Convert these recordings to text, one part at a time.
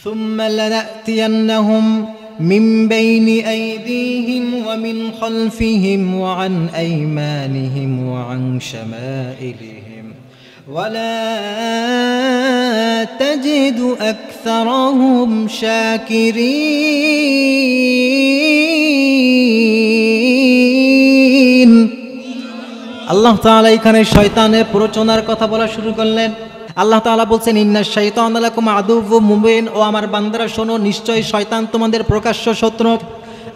সুম্মা লানাতিয়ান্নাহুম মিন বাইনি আইদিহিম ওয়া মিন খালফিহিম ওয়া আন আইমানিহিম ওয়া আন শামাইলিহিম ওয়া লা তাজিদু আকসারাহুম শাকিরিন। আল্লাহ তাআলা এখানে শয়তানের প্ররোচনার কথা বলা শুরু করলেন। আল্লাহ তাআলা বলছেন, ইন্নাশ শাইতানা লাকুম আদুউম মুবিন, ও আমার বান্দারা শোনো, নিশ্চয়ই শয়তান তোমাদের প্রকাশ্য শত্রু।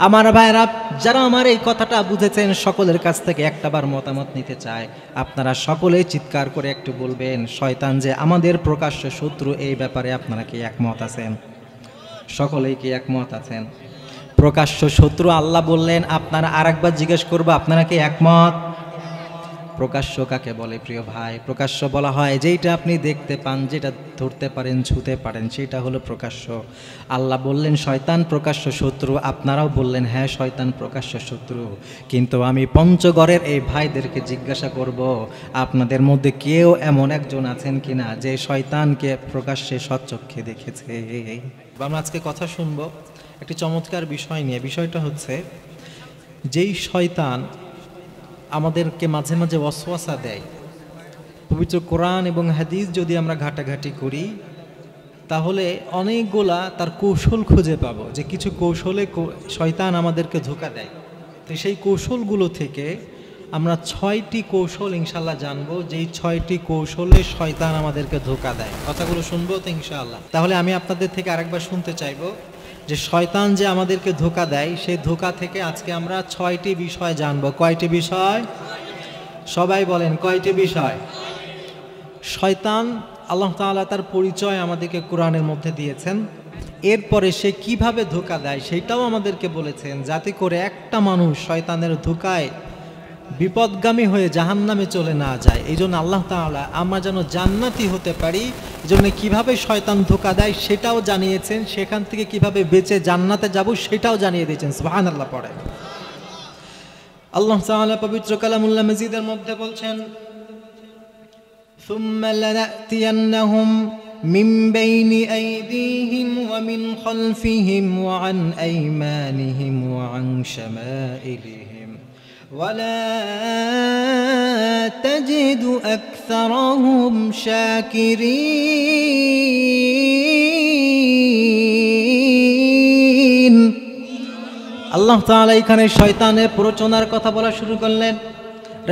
আমার ভাইরা, যারা আমার এই কথাটা বুঝেছেন সকলের কাছ থেকে একটাবার মতামত নিতে চায়। আপনারা সকলেই চিৎকার করে একটু বলবেন, শয়তান যে আমাদের প্রকাশ্য শত্রু, এই ব্যাপারে আপনারা কি একমত আছেন? সকলেই কি একমত আছেন? প্রকাশ্য শত্রু আল্লাহ বললেন, আপনারা আরেকবার জিজ্ঞেস করবো, আপনারা কি একমত? প্রকাশ্য কাকে বলে প্রিয় ভাই? প্রকাশ্য বলা হয় যেটা আপনি দেখতে পান, যেটা ধরতে পারেন, ছুঁতে পারেন, সেটা হলো প্রকাশ্য। আল্লাহ বললেন শয়তান প্রকাশ্য শত্রু, আপনারাও বললেন হ্যাঁ শয়তান প্রকাশ্য শত্রু। কিন্তু আমি পঞ্চগড়ের এই ভাইদেরকে জিজ্ঞাসা করব, আপনাদের মধ্যে কেউ এমন একজন আছেন কিনা যে শয়তানকে প্রকাশ্যে সচক্ষে দেখেছে? আমরা আজকে কথা শুনবো একটি চমৎকার বিষয় নিয়ে। বিষয়টা হচ্ছে, যেই শয়তান আমাদেরকে মাঝে মাঝে ওয়াসওয়াসা দেয়, পবিত্র কোরআন এবং হাদিস যদি আমরা ঘাটাঘাটি করি তাহলে অনেকগুলা তার কৌশল খুঁজে পাবো, যে কিছু কৌশলে শয়তান আমাদেরকে ধোঁকা দেয়। তো সেই কৌশলগুলো থেকে আমরা 6টি কৌশল ইনশাল্লাহ জানবো, যেই 6টি কৌশলে শয়তান আমাদেরকে ধোঁকা দেয়। কথাগুলো শুনবো তো ইনশাআল্লাহ। তাহলে আমি আপনাদের থেকে আরেকবার শুনতে চাইবো যে শয়তান যে আমাদেরকে ধোঁকা দেয়, সেই ধোঁকা থেকে আজকে আমরা 6টি বিষয় জানবো। কয়টি বিষয়? সবাই বলেন, কয়টি বিষয়? শয়তান, আল্লাহ তাআলা তার পরিচয় আমাদেরকে কোরআনের মধ্যে দিয়েছেন। এরপরে সে কিভাবে ধোঁকা দেয় সেটাও আমাদেরকে বলেছেন, যাতে করে একটা মানুষ শয়তানের ধোঁকায় বিপদগামী হয়ে জাহান্নামে চলে না যায়। এই জন্য আল্লাহ তাআলা আমরা যেন জান্নাতি হতে পারি, এই জন্য কীভাবে শয়তান ধোঁকা দেয় সেটাও জানিয়েছেন, সেখান থেকে কিভাবে বেঁচে জান্নাতে যাব সেটাও জানিয়ে দিয়েছেন। সুবহানাল্লাহ পড়ে। আল্লাহ তাআলা পবিত্র কালামুল্লাহ মাজিদের মধ্যে বলছেন, সুম্মা লানাতিয়ান্নাহুম মিন বাইনি আইদিহিম ওয়া মিন খালফিহিম ওয়া আন আইমানিহিম ওয়া আন শামাইলিহিম ওয়া লা তাজিদু আকসারাহুম শাকিরিন। আল্লাহ তাআলা এখানে শয়তানের প্ররোচনার কথা বলা শুরু করলেন।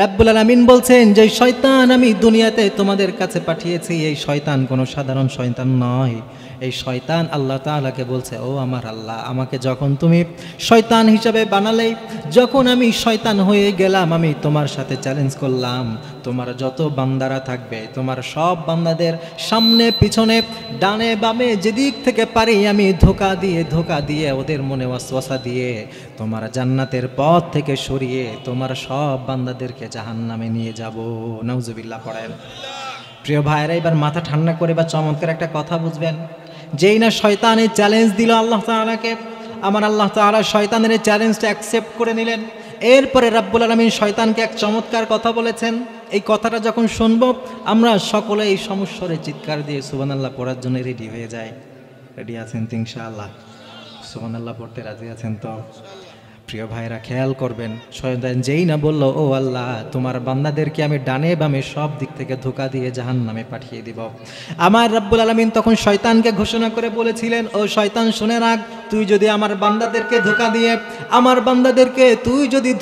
রাব্বুল আলামিন বলছেন, যে শয়তান আমি দুনিয়াতে তোমাদের কাছে পাঠিয়েছি, এই শয়তান কোনো সাধারণ শয়তান নয়। এই শয়তান আল্লাহ তাআলাকে বলছে, ও আমার আল্লাহ, আমাকে যখন তুমি শয়তান হিসাবে বানালে, যখন আমি শয়তান হয়ে গেলাম, আমি তোমার সাথে চ্যালেঞ্জ করলাম, তোমার যত বান্দারা থাকবে, তোমার সব বান্দাদের সামনে পিছনে ডানে বামে যেদিক থেকে পারি আমি ধোঁকা দিয়ে ওদের মনে ওয়াসওয়াসা দিয়ে তোমার জান্নাতের পথ থেকে সরিয়ে তোমার সব বান্দাদেরকে জাহান্নামে নিয়ে যাব। নাউজুবিল্লাহ পড়েন। প্রিয় ভাইরা, এবার মাথা ঠান্ডা করে বা চমৎকার একটা কথা বুঝবেন, যেই না শয়তান এই চ্যালেঞ্জ দিল আল্লাহ তাআলাকে, আমার আল্লাহ তাআলা শয়তানের এই চ্যালেঞ্জটা অ্যাকসেপ্ট করে নিলেন। এরপরে রাব্বুল আলামিন শয়তানকে এক চমৎকার কথা বলেছেন। এই কথাটা যখন শুনবো আমরা সকলে এই সমস্যারে চিৎকার দিয়ে সুবহানাল্লাহ পড়ার জন্য রেডি হয়ে যাই। রেডি আছেন তো ইনশাআল্লাহ? সুবহানাল্লাহ পড়তে রাজি আছেন তো? প্রিয় ভাইরা খেয়াল করবেন, শয়তান যেই না বলল, ও আল্লাহ তোমার বান্দাদেরকে আমি ডানে বামে সব দিক থেকে ধোঁকা দিয়ে জাহান্নামে পাঠিয়ে দিব, আমার রাব্বুল আলামিন তখন শয়তানকে ঘোষণা করে বলেছিলেন, ও শয়তান শুনে রাখ, তুই যদি আমার বান্দাদেরকে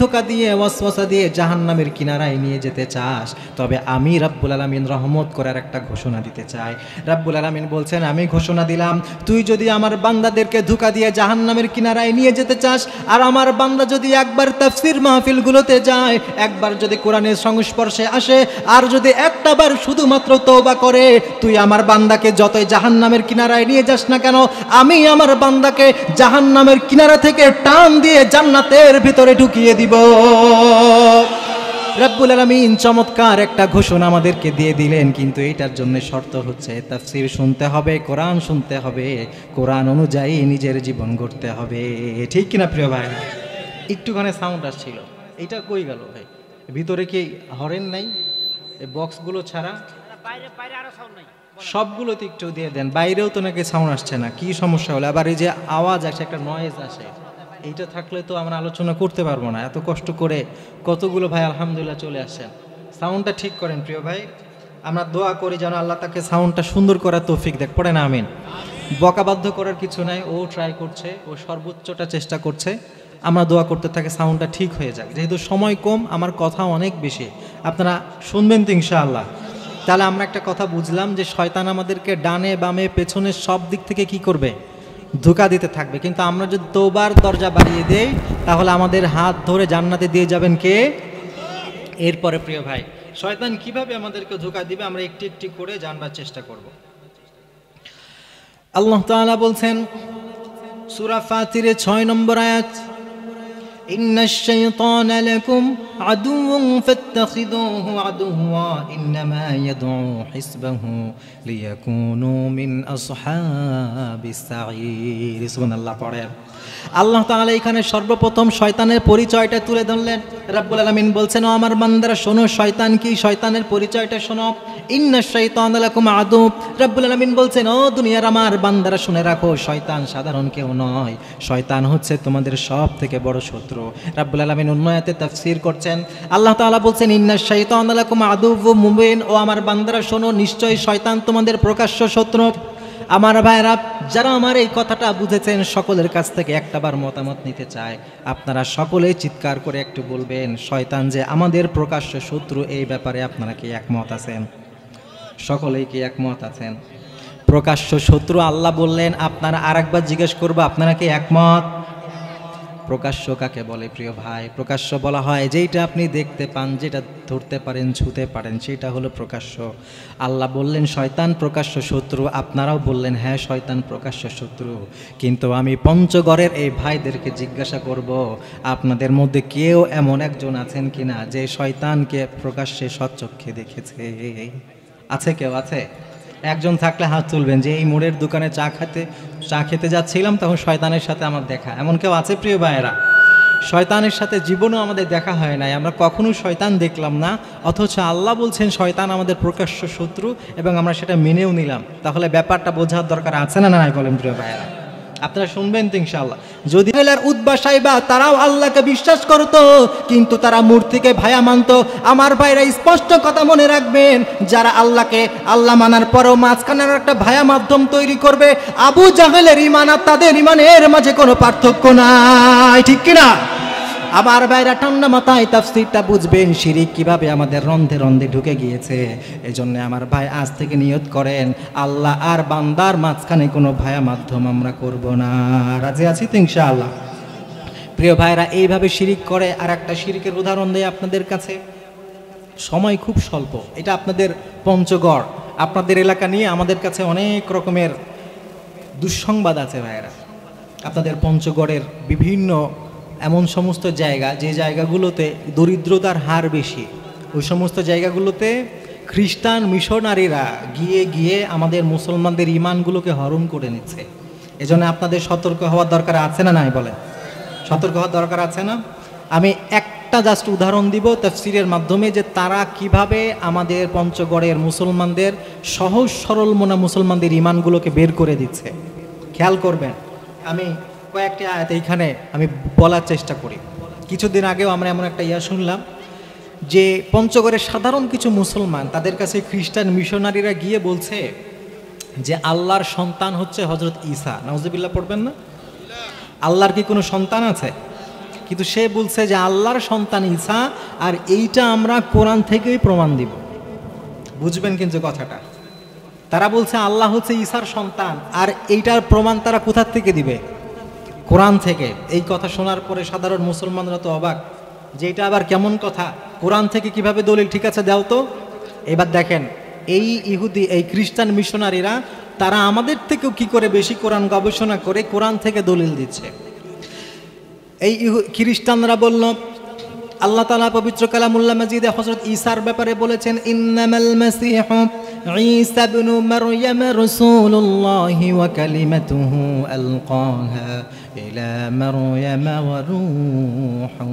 ধোঁকা দিয়ে ওয়াসওয়াসা দিয়ে জাহান্নামের কিনারায় নিয়ে যেতে চাস, তবে আমি রাব্বুল আলামিন রহমত করার একটা ঘোষণা দিতে চাই। রাব্বুল আলামিন বলছেন, আমি ঘোষণা দিলাম, তুই যদি আমার বান্দাদেরকে ধোঁকা দিয়ে জাহান্নামের কিনারায় নিয়ে যেতে চাস, আর আমার বান্দা যদি একবার তাফসীর মাহফিলগুলোতে যায়, একবার যদি কোরআনের সংস্পর্শে আসে, আর যদি একটাবার শুধুমাত্র তওবা করে, তুই আমার বান্দাকে যতই জাহান্নামের কিনারায় নিয়ে যাস না কেন, আমি আমার বান্দাকে জাহান্নামের কিনারা থেকে টান দিয়ে জান্নাতের ভিতরে ঢুকিয়ে দিব। রাব্বুল আলামিন চমৎকার একটা ঘোষণা আমাদেরকে দিয়ে দিলেন, কিন্তু এটার জন্য শর্ত হচ্ছে তাফসীর শুনতে হবে, কোরআন শুনতে হবে, কোরআন অনুযায়ী নিজের জীবন গড়তে হবে। ঠিক কিনা প্রিয় ভাই? একটুখানি সাউন্ড আসছিল, এটা কই গেল ভাই? ভিতরে কি হরেন নাই? এই বক্সগুলো ছাড়া বাইরে আরো সাউন্ড নাই। সবগুলোতে একটু দিয়ে দেন। বাইরেও তো নাকি সাউন্ড আসছে না, কি সমস্যা হলো? আবার এই যে আওয়াজ আসে, একটা নয়েজ আসে, এইটা থাকলে তো আমরা আলোচনা করতে পারবো না। এত কষ্ট করে কতগুলো ভাই আলহামদুলিল্লাহ চলে আসছেন। সাউন্ডটা ঠিক করেন প্রিয় ভাই। আমরা দোয়া করি যেন আল্লাহ তাকে সাউন্ডটা সুন্দর করার তৌফিক দেখ। পড়েন আমিন। বকাবাধ্য করার কিছু নাই, ও ট্রাই করছে, ও সর্বোচ্চটা চেষ্টা করছে। আমরা দোয়া করতে থাকি সাউন্ডটা ঠিক হয়ে যাক। যেহেতু সময় কম, আমার কথা অনেক বেশি, আপনারা শুনবেন তো ইনশাআল্লাহ। তাহলে আমরা একটা কথা বুঝলাম যে শয়তান আমাদেরকে ডানে বামে পেছনে সব দিক থেকে কি করবে? ধোঁকা দিতে থাকবে। কিন্তু আমরা যদি তওবার দরজা বাড়িয়ে দেই, তাহলে আমাদের হাত ধরে জান্নাতে দিয়ে যাবেন কে? এরপরে প্রিয় ভাই, শয়তান কিভাবে আমাদেরকে ধোঁকা দিবে আমরা একটি একটি করে জানবার চেষ্টা করব। আল্লাহ তাআলা বলছেন সূরা ফাতিরের 6 নম্বর আয়াত, ইন্নাশ শাইতানা লাকুম আদুউন ফাত্তাখিযুহু আদুওয়া ইন্নামা ইয়াদউ হিসবাহু লিয়াকুনু মিন আসহাবিস সাঈর। সুবহানাল্লাহ পড়েন। আল্লাহ তাআলা এখানে সর্বপ্রথম শয়তানের পরিচয়টা তুলে ধরলেন। রাব্বুল আলামিন বলছেন, ও আমার বান্দারা শোনো, শয়তান কি, শয়তানের পরিচয়টা শোনো। ইন্নাশ শাইতানা লাকুম আদু, রাব্বুল আলামিন বলছেন, ও দুনিয়ার আমার বান্দারা শুনে রাখো, শয়তান সাধারণ কেউ নয়, শয়তান হচ্ছে তোমাদের সব থেকে বড় শত্রু। রাব্বুল আলামিন অন্য আয়াতে তাফসীর করছেন, আল্লাহ তাআলা বলছেন, ইন্নাশ শাইতানা লাকুম আদুউম মুবিন, ও আমার বান্দারা শোনো, নিশ্চয়ই শয়তান তোমাদের প্রকাশ্য শত্রু। আমার ভাইরা, যারা আমার এই কথাটা বুঝেছেন সকলের কাছ থেকে একটাবার মতামত নিতে চায়। আপনারা সকলেই চিৎকার করে একটু বলবেন, শয়তান যে আমাদের প্রকাশ্য শত্রু, এই ব্যাপারে আপনারা কি একমত আছেন? সকলেই কি একমত আছেন? প্রকাশ্য শত্রু আল্লাহ বললেন, আপনারা আরেকবার জিজ্ঞেস করবো, আপনারা কি একমত? প্রকাশ্য কাকে বলে প্রিয় ভাই? প্রকাশ্য বলা হয় যেটা আপনি দেখতে পান, যেটা ধরতে পারেন, ছুঁতে পারেন, সেটা হলো প্রকাশ্য। আল্লাহ বললেন শয়তান প্রকাশ্য শত্রু, আপনারাও বললেন হ্যাঁ শয়তান প্রকাশ্য শত্রু। কিন্তু আমি পঞ্চগড়ের এই ভাইদেরকে জিজ্ঞাসা করব, আপনাদের মধ্যে কেউ এমন একজন আছেন কিনা যে শয়তানকে প্রকাশ্যে সচক্ষে দেখেছে? আছে কেউ? আছে? একজন থাকলে হাত তুলবেন যে এই মোড়ের দোকানে চা খেতে যাচ্ছিলাম, তখন শয়তানের সাথে আমার দেখা। এমন কেউ আছে প্রিয় ভাইয়েরা? শয়তানের সাথে জীবনেও আমাদের দেখা হয় নাই, আমরা কখনো শয়তান দেখলাম না, অথচ আল্লাহ বলছেন শয়তান আমাদের প্রকাশ্য শত্রু, এবং আমরা সেটা মেনেও নিলাম। তাহলে ব্যাপারটা বোঝার দরকার আছে না নাই বলেন প্রিয় ভাইয়েরা? আপনারা শুনবেন তো ইনশাআল্লাহ। যদি উতবা সাইবা তারাও আল্লাহকে বিশ্বাস করতো, কিন্তু তারা মূর্তিকে ভায়া মানতো। আমার ভাইরা স্পষ্ট কথা মনে রাখবেন, যারা আল্লাহকে আল্লাহ মানার পরেও মাঝখানে একটা ভায়া মাধ্যম তৈরি করবে, আবু জাহেলের ঈমান আর তাদের ঈমানের মাঝে কোনো পার্থক্য নাই, ঠিক কিনা? আমার ভাইরা ঠান্ডা মাথায় তাফসীরটা বুঝবেন, শিরিক কিভাবে আমাদের রন্ধে রন্ধে ঢুকে গিয়েছে। এই জন্য আমার ভাই আজ থেকে নিয়ত করেন, আল্লাহ আর বান্দার মাঝখানে কোনো ভায়া মাধ্যম আমরা করব না। রাজি আছি তো ইনশাআল্লাহ? প্রিয় ভাইরা, এইভাবে শিরিক করে। আর একটা শিরিকের উদাহরণ দেয় আপনাদের কাছে, সময় খুব স্বল্প। এটা আপনাদের পঞ্চগড়, আপনাদের এলাকা নিয়ে আমাদের কাছে অনেক রকমের দুঃসংবাদ আছে ভাইরা। আপনাদের পঞ্চগড়ের বিভিন্ন এমন সমস্ত জায়গা, যে জায়গাগুলোতে দরিদ্রতার হার বেশি, ওই সমস্ত জায়গাগুলোতে খ্রিস্টান মিশনারিরা গিয়ে গিয়ে আমাদের মুসলমানদের ঈমানগুলোকে হরণ করে নিচ্ছে। এজন্য আপনাদের সতর্ক হওয়ার দরকার আছে না নাই বলেন? সতর্ক হওয়ার দরকার আছে না? আমি একটা জাস্ট উদাহরণ দিব তাফসীরের মাধ্যমে, যে তারা কিভাবে আমাদের পঞ্চগড়ের মুসলমানদের, সহজ সরল মনা মুসলমানদের ঈমানগুলোকে বের করে দিচ্ছে। খেয়াল করবেন, আমি কয়েকটি আয়াত এইখানে আমি বলার চেষ্টা করি। কিছুদিন আগেও আমরা এমন একটা শুনলাম যে পঞ্চগড়ের সাধারণ কিছু মুসলমান, তাদের কাছে খ্রিস্টান মিশনারিরা গিয়ে বলছে যে আল্লাহর সন্তান হচ্ছে হযরত ঈসা। নাউজুবিল্লাহ পড়বেন না? আল্লাহর কি কোনো সন্তান আছে? কিন্তু সে বলছে যে আল্লাহর সন্তান ঈসা, আর এইটা আমরা কোরআন থেকেই প্রমাণ দিব। বুঝবেন কিন্তু কথাটা, তারা বলছে আল্লাহ হচ্ছে ঈসার সন্তান, আর এইটার প্রমাণ তারা কোথা থেকে দিবে? কোরআন থেকে। এই কথা শোনার পরে সাধারণ মুসলমানরা তো অবাক, যে এটা আবার কেমন কথা, কোরআন থেকে কিভাবে দলিল? ঠিক আছে দাও তো। এবার দেখেন, এই ইহুদি, এই খ্রিস্টান মিশনারিরা, তারা আমাদের থেকেও কি করে বেশি কোরআন গবেষণা করে কোরআন থেকে দলিল দিচ্ছে। এই খ্রিস্টানরা বলল, আল্লাহ তাআলা পবিত্র কালামুল্লাহ মাজিদে হযরত ঈসার ব্যাপারে বলেছেন, ইন্নামাল মাসীহু ঈসা ইবনু মারইয়াম রাসূলুল্লাহি ওয়া কালিমাতুহু আলকাহা ইলা মারইয়াম ওয়া রূহুম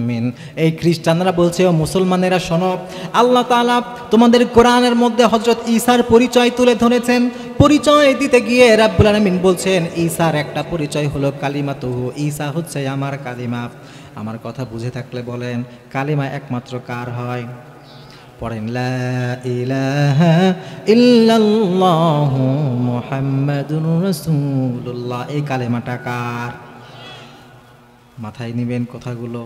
মিন। এই খ্রিস্টানরা বলছে, ও মুসলমানেরা শোনো, আল্লাহ তাআলা তোমাদের কোরআনের মধ্যে হযরত ঈসার পরিচয় তুলে ধরেছেন। পরিচয় দিতে গিয়ে রাব্বুল আলামিন বলছেন ঈসার একটা পরিচয় হলো কালিমাতুহু, ঈসা হচ্ছে আমার কালিমা। আমার কথা বুঝে থাকলে বলেন, কালিমা একমাত্র কার হয়? পড়েন, লা ইলাহা ইল্লাল্লাহু মুহাম্মাদুর রাসূলুল্লাহ। এই কালেমাটা কার? মাথায় নিবেন কথাগুলো।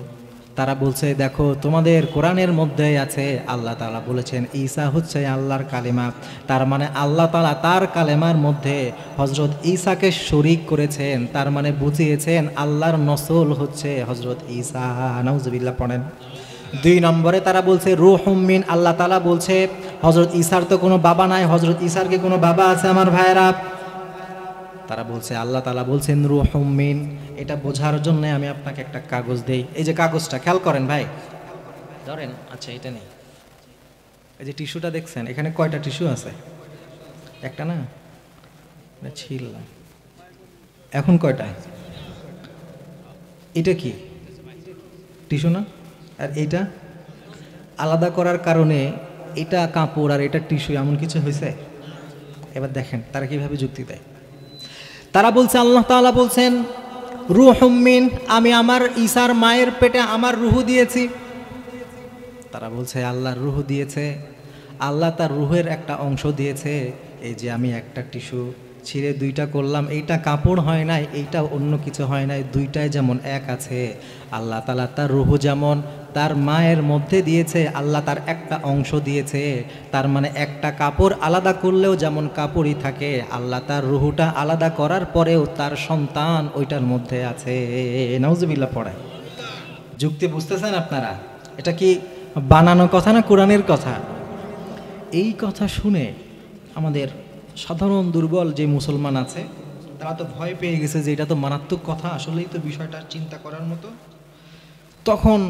তারা বলছে, দেখো তোমাদের কোরআনের মধ্যে আছে আল্লাহ তাআলা বলেছেন ঈসা হচ্ছে আল্লাহর কালেমা। তার মানে আল্লাহ তাআলা তার কালেমার মধ্যে হযরত ঈসাকে শরীক করেছেন, তার মানে বুঝিয়েছেন আল্লাহর নসল হচ্ছে হযরত ঈসা। নাউজুবিল্লাহ পড়েন। 2 নম্বরে তারা বলছে রূহুম মিন, আল্লাহ তাআলা বলছে হযরত ঈসার তো কোনো বাবা নাই, হযরত ঈসার কি কোনো বাবা আছে আমার ভাইয়েরা? তারা বলছে আল্লাহ তাআলা বলছেন রূহুম মিন। এটা বোঝার জন্য আমি আপনাকে একটা কাগজ দেই। এই যে কাগজটা খেয়াল করেন ভাই, ধরেন। আচ্ছা, এটা নেই। এই যে টিস্যুটা দেখছেন, এখানে কয়টা টিস্যু আছে? একটা না, ছিল। এখন কয়টা? এটা কি টিস্যু না? আর এইটা আলাদা করার কারণে এটা কাপড় আর এটা টিস্যু, এমন কিছু হয়েছে? এবার দেখেন তারা কিভাবে যুক্তি দেয়। তারা বলছে আল্লাহ তাআলা বলছেন রূহুম মিন, আমি আমার ঈসার মায়ের পেটে আমার রূহ দিয়েছি। তারা বলছে আল্লাহর রূহ দিয়েছে, আল্লাহ তার রূহের একটা অংশ দিয়েছে। এই যে আমি একটা টিস্যু ছিঁড়ে 2টা করলাম, এইটা কাপড় হয় নাই, এইটা অন্য কিছু হয় নাই, 2টাই যেমন এক আছে। আল্লাহ তাআলা তার রূহ যেমন তার মায়ের মধ্যে দিয়েছে, আল্লাহ তার একটা অংশ দিয়েছে। তার মানে একটা কাপড় আলাদা করলেও যেমন কাপড়ই থাকে, আল্লাহ তার রূহটা আলাদা করার পরেও তার সন্তান ওইটার মধ্যে আছে। নাউজুবিল্লাহ পড়ে। যুক্তি বুঝতেছেন আপনারা? এটা কি বানানো কথা না কোরআনের কথা? এই কথা শুনে আমাদের সাধারণ দুর্বল যে মুসলমান আছে তারা তো ভয় পেয়ে গেছে যে এটা তো মারাত্মক কথা, আসলেই তো বিষয়টা চিন্তা করার মতো। তখন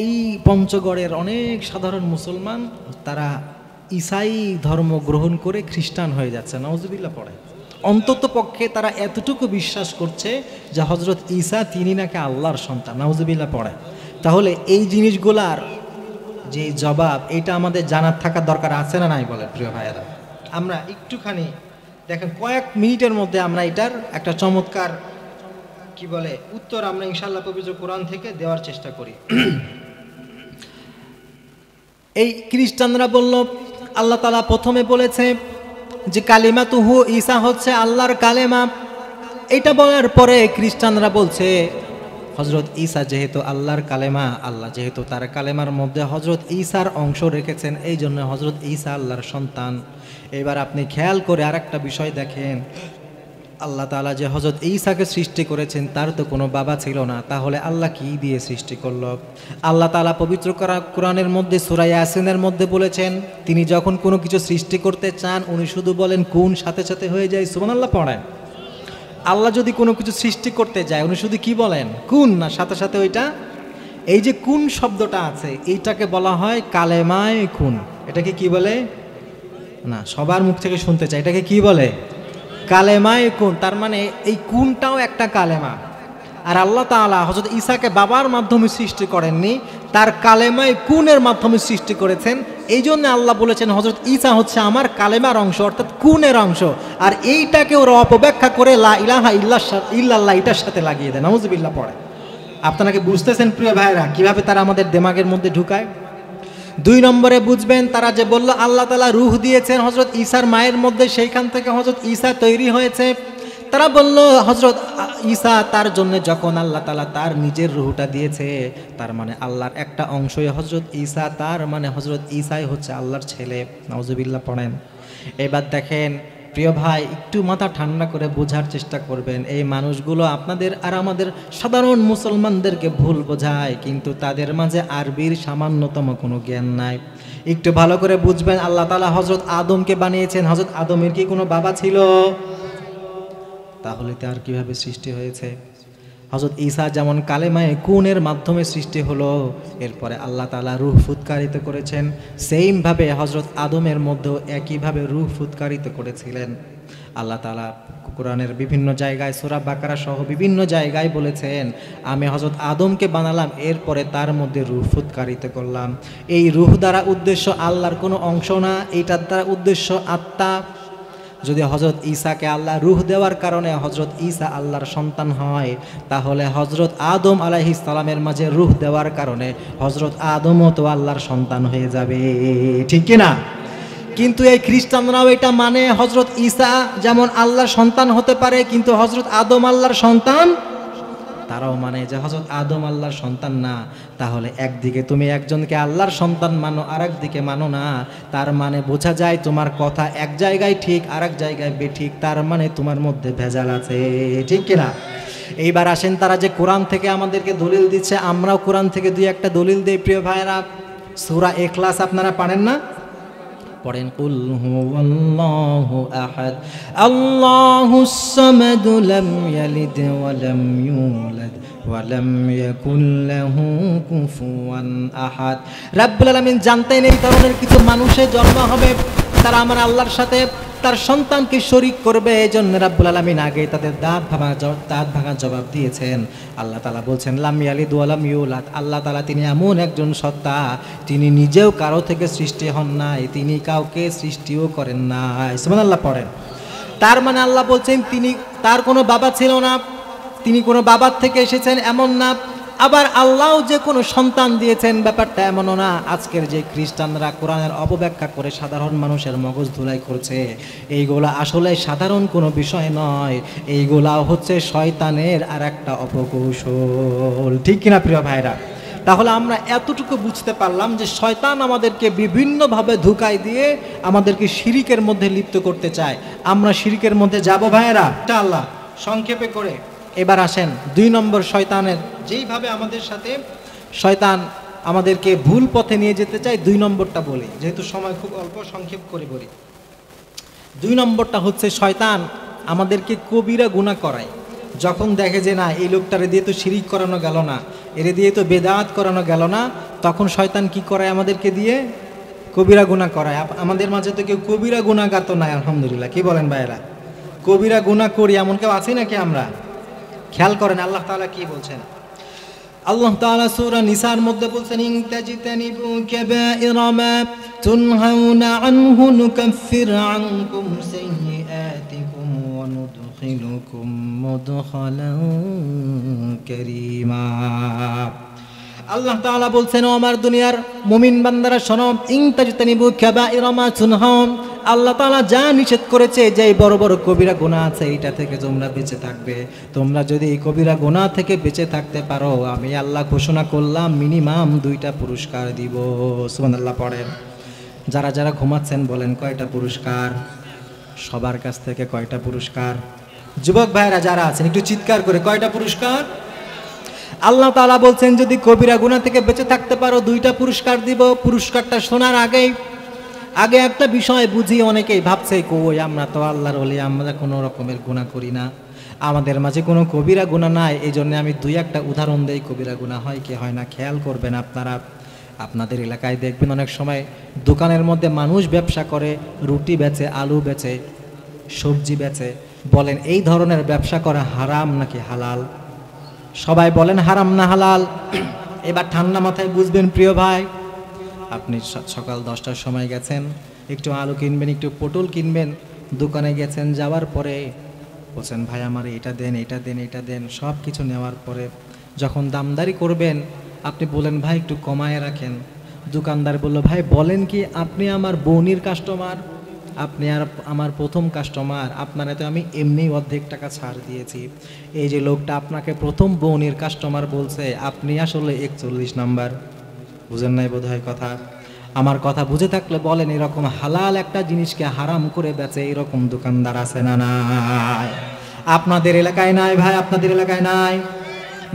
এই পঞ্চগড়ের অনেক সাধারণ মুসলমান তারা ঈসাই ধর্ম গ্রহণ করে খ্রিস্টান হয়ে যাচ্ছে। নাউজুবিল্লাহ পড়ে। অন্তত পক্ষে তারা এতটুকু বিশ্বাস করছে যে হযরত ঈসা তিনি নাকি আল্লাহর সন্তান। নাউজুবিল্লাহ পড়ে। তাহলে এই জিনিসগুলার যে জবাব, এটা আমাদের জানার থাকার দরকার আছে না নাই বলে প্রিয় ভাইয়েরা? আমরা একটুখানি দেখেন, কয়েক মিনিটের মধ্যে আমরা এটার একটা চমৎকার কি বলে উত্তর আমরা ইনশাআল্লাহ পবিত্র কোরআন থেকে দেওয়ার চেষ্টা করি। এই খ্রিস্টানরা বলল আল্লাহ তাআলা প্রথমে বলেছে যে কালিমাতুহু, ঈসা হচ্ছে আল্লাহর কালেমা। এটা বলার পরে খ্রিস্টানরা বলছে হযরত ঈসা যেহেতু আল্লাহর কালেমা, আল্লাহ যেহেতু তার কালেমার মধ্যে হযরত ঈসার অংশ রেখেছেন, এই জন্য হযরত ঈসা আল্লাহর সন্তান। এবার আপনি খেয়াল করে আরেকটা বিষয় দেখেন, আল্লাহ তাআলা যে হযরত ঈসাকে সৃষ্টি করেছেন তার তো কোনো বাবা ছিল না, তাহলে আল্লাহ কি দিয়ে সৃষ্টি করলো? আল্লাহ তাআলা পবিত্র কোরআনের মধ্যে সূরা ইয়াসিনের মধ্যে বলেছেন তিনি যখন কোনো কিছু সৃষ্টি করতে চান উনি শুধু বলেন কুন, সাথে সাথে হয়ে যায়। সুবহানাল্লাহ পড়েন। আল্লাহ যদি কোনো কিছু সৃষ্টি করতে যায় উনি শুধু কি বলেন? কুন, না সাথে সাথে ওইটা। এই যে কুন শব্দটা আছে এইটাকে বলা হয় কালেমায়ে কুন। এটাকে কি বলে? না, সবার মুখ থেকে শুনতে চাই, এটাকে কি বলে? কালেমায়ে কুন। তার মানে এই কুনটাও একটা কালেমা। আর আল্লাহ তাআলা হযরত ঈসাকে বাবার মাধ্যমে সৃষ্টি করেননি, তার কালেমায়ে কুনের মাধ্যমে সৃষ্টি করেছেন। এই জন্য আল্লাহ বলেছেন হযরত ঈসা হচ্ছে আমার কালেমার অংশ, অর্থাৎ কুনের অংশ। আর এইটাকে ওরা অপব্যাখ্যা করে লা ইলাহা ইল্লাল্লাহ এটার সাথে লাগিয়ে দেয়। নাউজুবিল্লাহ পড়ে। আপনারা কি বুঝতেছেন প্রিয় ভাইরা কিভাবে তারা আমাদের দিমাগের মধ্যে ঢুকায়? 2 নম্বরে বুঝবেন, তারা যে বলল আল্লাহ তাআলা রূহ দিয়েছেন হযরত ঈসার মায়ের মধ্যে, সেইখান থেকে হযরত ঈসা তৈরি হয়েছে। তারা বলল হযরত ঈসা তার জন্য যখন আল্লাহ তাআলা তার নিজের রূহটা দিয়েছে, তার মানে আল্লাহর একটা অংশই হযরত ঈসা, তার মানে হযরত ঈসাই হচ্ছে আল্লাহর ছেলে। নাউজুবিল্লাহ পড়েন। এবার দেখেন প্রিয় ভাই, একটু মাথা ঠান্ডা করে বোঝার চেষ্টা করবেন। এই মানুষগুলো আপনাদের আর আমাদের সাধারণ মুসলমানদেরকে ভুল বোঝায়, কিন্তু তাদের মাঝে আরবির সামান্যতম কোনো জ্ঞান নাই। একটু ভালো করে বুঝবেন, আল্লাহ তাআলা হযরত আদমকে বানিয়েছেন। হযরত আদমের কি কোনো বাবা ছিল? তাহলে তার কিভাবে সৃষ্টি হয়েছে? হযরত ঈসা যেমন কালেমায়ে কুনের মাধ্যমে সৃষ্টি হলো, এরপরে আল্লাহ তাআলা রূহ ফুৎকারিত করেছেন, সেইমভাবে হযরত আদমের মধ্যেও একইভাবে রূহ ফুৎকারিত করেছিলেন। আল্লাহ তাআলা কোরআনের বিভিন্ন জায়গায় সূরা বাকারা সহ বিভিন্ন জায়গায় বলেছেন, আমি হযরত আদমকে বানালাম, এরপরে তার মধ্যে রূহ ফুৎকারিত করলাম। এই রূহ দ্বারা উদ্দেশ্য আল্লাহর কোনো অংশ না, এইটার দ্বারা উদ্দেশ্য আত্মা। যদি হযরত ঈসাকে আল্লাহ রূহ দেওয়ার কারণে হযরত ঈসা আল্লাহর সন্তান হয়, তাহলে হযরত আদম আলাইহিস সালামের মাঝে রূহ দেওয়ার কারণে হযরত আদমও তো আল্লাহর সন্তান হয়ে যাবে, ঠিক কি না? কিন্তু এই খ্রিস্টানরাও এটা মানে, হযরত ঈসা যেমন আল্লাহর সন্তান হতে পারে, কিন্তু হযরত আদম আল্লাহর সন্তান, তারাও মানে যে হযরত আদম আল্লাহর সন্তান না। তাহলে একদিকে তুমি একজনকে আল্লাহর সন্তান মানো, আরেক দিকে মানো না, তার মানে বোঝা যায় তোমার কথা এক জায়গায় ঠিক, আরেক জায়গায় বেঠিক, তার মানে তোমার মধ্যে ভেজাল আছে, ঠিক কিনা? এইবার আসেন, তারা যে কোরআন থেকে আমাদেরকে দলিল দিচ্ছে, আমরাও কোরআন থেকে দুই একটা দলিল দেই প্রিয় ভাইরা। সূরা ইখলাস আপনারা পারেন না? পড়েন, কুল হুয়াল্লাহু আহাদ আল্লাহুস সামাদ লাম ইয়ালিদ ওয়া লাম ইউলাদ ওয়া লাম ইয়াকুল লাহু কুফুয়ান আহাদ। রাব্বুল আলামিন জানতেন এই ধরনের কিছু মানুষের জন্ম হবে, তারা আমার আল্লাহর সাথে তার সন্তানকে শরীক করবে। এজন্য রাব্বুল আলামিন আগে তাদের দাঁত ভাঙা জবাব দিয়েছেন। আল্লাহ তাআলা বলছেন, লাম ইয়ালিদ ওয়া লাম ইউলাদ। আল্লাহ তাআলা তিনি এমন একজন সত্তা, তিনি নিজেও কারো থেকে সৃষ্টি হন নাই, তিনি কাউকে সৃষ্টিও করেন নাই। সুবহানাল্লাহ পড়েন। তার মানে আল্লাহ বলছেন তিনি, তার কোনো বাবা ছিল না, তিনি কোনো বাবার থেকে এসেছেন এমন না। আবার আল্লাহও যে কোনো সন্তান দিয়েছেন ব্যাপারটা এমনও না। আজকের যে খ্রিস্টানরা কোরআনের অপব্যাখ্যা করে সাধারণ মানুষের মগজ ধুলাই করছে, এইগুলা আসলে সাধারণ কোনো বিষয় নয়, এইগুলা হচ্ছে শয়তানের আর একটা অপকৌশল, ঠিক কিনা প্রিয় ভাইরা? তাহলে আমরা এতটুকু বুঝতে পারলাম যে শয়তান আমাদেরকে বিভিন্নভাবে ধোঁকায় দিয়ে আমাদেরকে শিরিকের মধ্যে লিপ্ত করতে চায়। আমরা শিরিকের মধ্যে যাব ভাইয়েরা ইনশাআল্লাহ। সংক্ষেপে করে এবার আসেন 2 নম্বর শয়তানের, যেইভাবে আমাদের সাথে শয়তান আমাদেরকে ভুল পথে নিয়ে যেতে চায়, 2 নম্বরটা বলি, যেহেতু সময় খুব অল্প, সংক্ষেপ করে বলি। 2 নম্বরটা হচ্ছে শয়তান আমাদেরকে কবিরা গুনাহ করায়। যখন দেখে যে না, এই লোকটারে দিয়ে তো শিরিক করানো গেল না, এর দিয়ে তো বেদাত করানো গেল না, তখন শয়তান কি করায়? আমাদেরকে দিয়ে কবিরা গুনাহ করায়। আমাদের মাঝে তো কেউ কবিরা গুনাহগার তো নাই, আলহামদুলিল্লাহ, কি বলেন ভাইরা? কবিরা গুনাহ করি এমন কেউ আছি নাকি আমরা? খেয়াল করেন আল্লাহ তাআলা কি বলছেন। আল্লাহ তাআলা সূরা নিসার মধ্যে বলছেন, ইন তাজতানিবু কাবাইরা মা তুনহাউনা আনহু নুকাফির আনকুম সাইয়্যাতিকুম ওয়া নুদখিলুকুম মুদখালান কারীমা। আল্লাহ তাআলা বলছেন, ও আমার দুনিয়ার মুমিন বান্দারা শোনো, ইন তাজতানিবু কাবাইরা মা তুনহাউন, আল্লাহ তাআলা যা নিষেধ করেছে, যে বড় বড় কবিরা গুনাহ আছে, এইটা থেকে তোমরা বেঁচে থাকবে। তোমরা যদি এই কবিরা গুনাহ থেকে বেঁচে থাকতে পারো, আমি আল্লাহ ঘোষণা করলাম মিনিমাম 2টা পুরস্কার দিব। সুবহানাল্লাহ পড়েন। যারা যারা ঘুমাচ্ছেন বলেন কয়টা পুরস্কার? সবার কাছ থেকে কয়টা পুরস্কার? যুবক ভাইরা যারা আছেন একটু চিৎকার করে, কয়টা পুরস্কার? আল্লাহ তাআলা বলছেন যদি কবিরা গুনাহ থেকে বেঁচে থাকতে পারো 2টা পুরস্কার দিব। পুরস্কারটা শোনার আগে একটা বিষয় বুঝি, অনেকেই ভাবছে কই আমরা তো আল্লাহর ওলি, আমরা কোনো রকমের গুনাহ করি না, আমাদের মাঝে কোনো কবিরা গুনাহ নাই। এই জন্য আমি 2-1টা উদাহরণ দেই, কবিরা গুনাহ হয় কি হয় না। খেয়াল করবেন আপনারা, আপনাদের এলাকায় দেখবেন অনেক সময় দোকানের মধ্যে মানুষ ব্যবসা করে, রুটি বেচে, আলু বেচে, সবজি বেচে। বলেন এই ধরনের ব্যবসা করা হারাম নাকি হালাল? সবাই বলেন হারাম না হালাল? এবার ঠান্ডা মাথায় বুঝবেন প্রিয় ভাই। আপনি সকাল 10টার সময় গেছেন, একটু আলু কিনবেন, একটু পটল কিনবেন, দোকানে গেছেন, যাওয়ার পরে বলছেন ভাই আমার এটা দেন, এটা দেন, এটা দেন, সব কিছু নেওয়ার পরে যখন দামদারি করবেন, আপনি বলেন ভাই একটু কমায় রাখেন। দোকানদার বলল ভাই বলেন কি, আপনি আমার বোনির কাস্টমার, আপনি আর আমার প্রথম কাস্টমার, আপনারা তো আমি এমনি অর্ধেক টাকা ছাড় দিয়েছি। এই যে লোকটা আপনাকে প্রথম বোনির কাস্টমার বলছে, আপনি আসলে 41 নাম্বার। বুঝেন নাই বোধ হয় কথা? আমার কথা বুঝে থাকলে বলেন, এরকম হালাল একটা জিনিসকে হারাম করে বেচে এরকম দোকানদার আছে না নাই? আপনাদের এলাকায় নাই ভাই? আপনাদের এলাকায় নাই?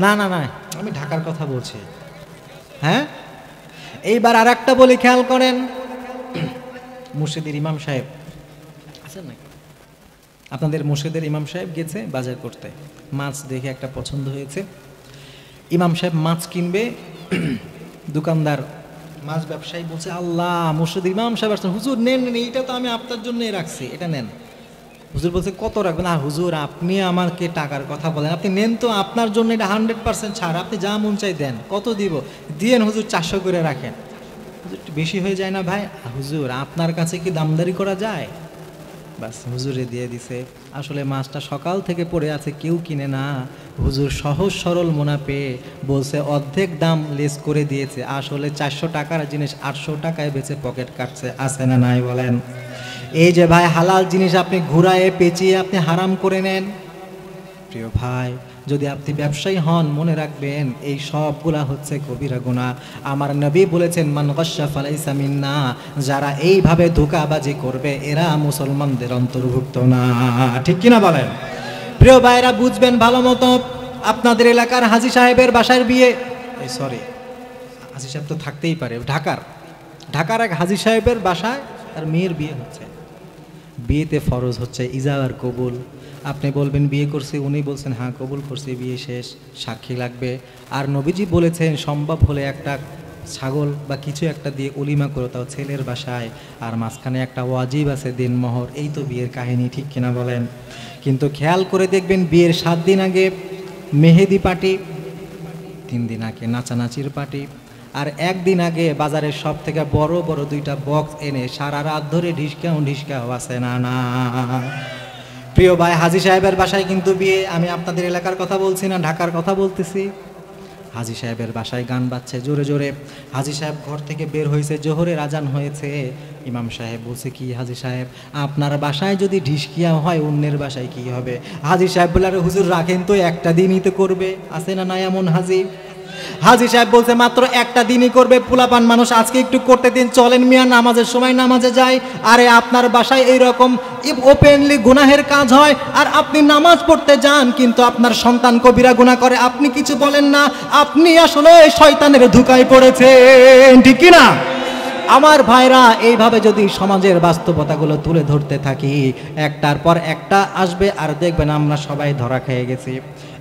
না না না, আমি ঢাকার কথা বলছি। হ্যাঁ, এইবার আর একটা বলি, খেয়াল করেন। মুর্শিদের ইমাম সাহেব আছেন নাকি? আপনাদের মসজিদের ইমাম সাহেব গেছে বাজার করতে, মাছ দেখে একটা পছন্দ হয়েছে, ইমাম সাহেব মাছ কিনবে, দোকানদার মাছ ব্যবসায়ী বলছে, আল্লাহ মসজিদের ইমাম সাহেব আসছেন, হুজুর নেন নেন, এইটা তো আমি আপনার জন্যই রাখছি, এটা নেন। হুজুর বলছে কত রাখবেন? আর হুজুর আপনি আমাকে টাকার কথা বলেন, আপনি নেন তো, আপনার জন্য এটা 100% ছাড়, আপনি যা মন চাই দেন। কত দিব? দিয়েন হুজুর 400 করে রাখেন। হুজুর বেশি হয়ে যায় না ভাই? হুজুর আপনার কাছে কি দামদারি করা যায়? বাস হুজুরে দিয়ে দিছে। আসলে মাছটা সকাল থেকে পড়ে আছে, কেউ কিনে না। হুজুর সহজ সরল মোনা পেয়ে বলছে অর্ধেক দাম লেস করে দিয়েছে। আসলে 400 টাকার জিনিস 800 টাকায় বেচে পকেট কাটছে। আছে না নাই বলেন? এই যে ভাই হালাল জিনিস আপনি ঘুরায়ে পেঁচিয়ে আপনি হারাম করে নেন। প্রিয় ভাই, যদি আপনি ব্যবসায়ী হন মনে রাখবেন এই সবগুলা হচ্ছে কবিরা গুনাহ। আমার নবী বলেছেন মান গাশশা ফালাইসা মিন্না, যারা এইভাবে ধোঁকাবাজি করবে এরা মুসলমানদের অন্তর্ভুক্ত না। ঠিক কিনা বলেন? প্রিয় ভাইরা বুঝবেন ভালো মতো, আপনাদের এলাকার হাজী সাহেবের বাসার বিয়ে, হাজী সাহেব তো থাকতেই পারে, ঢাকার এক হাজী সাহেবের বাসায় তার মেয়ের বিয়ে হচ্ছে। বিয়েতে ফরজ হচ্ছে ইজাব আর কবুল। আপনি বলবেন বিয়ে করছি, উনি বলছেন হ্যাঁ কবুল করছি, বিয়ে শেষ, সাক্ষী লাগবে। আর নবীজি বলেছেন সম্ভব হলে একটা ছাগল বা কিছু একটা দিয়ে উলিমা করো, তাও ছেলের বাসায়, আর মাঝখানে একটা ওয়াজিব আছে দিনমোহর। এই তো বিয়ের কাহিনী, ঠিক কিনা বলেন? কিন্তু খেয়াল করে দেখবেন বিয়ের 7 দিন আগে মেহেদি পার্টি, 3 দিন আগে নাচানাচির পার্টি, আর 1 দিন আগে বাজারের সব থেকে বড় বড় 2টা বক্স এনে সারা রাত ধরে ঢিসকাও আছে না না। প্রিয় ভাই, হাজী সাহেবের বাসায় কিন্তু বিয়ে। আমি আপনাদের এলাকার কথা বলছি না, ঢাকার কথা বলতেছি। হাজী সাহেবের বাসায় গান বাজছে জোরে জোরে। হাজী সাহেব ঘর থেকে বের হয়েছে, জোহরের আজান হয়েছে। ইমাম সাহেব বলছে কি হাজী সাহেব, আপনার বাসায় যদি ঢিসকিয়া হয় অন্যের বাসায় কি হবে? হাজী সাহেব বলে আরে হুজুর রাখেন তো, একটা দিনই তো করবে, আছে না নাই এমন হাজী? হাজী সাহেব বলছে মাত্র একটা দিনই করবে, পোলাপান মানুষ, আজকে একটু করতে দিন, চলেন মিয়া নামাজের সময় নামাজে যাই। আরে আপনার বাসায় এইরকম ওপেনলি গুনাহের কাজ হয় আর আপনি নামাজ পড়তে যান, কিন্তু আপনার সন্তান কবিরা গুনাহ করে, আপনি কিছু বলেন না। আপনি আসলে শয়তানের ধোঁকায় পড়েছেন, ঠিক কি না? আমার ভাইরা, এইভাবে যদি সমাজের বাস্তবতাগুলো তুলে ধরতে থাকি, একটার পর একটা আসবে আর দেখবেন আমরা সবাই ধরা খেয়ে গেছি।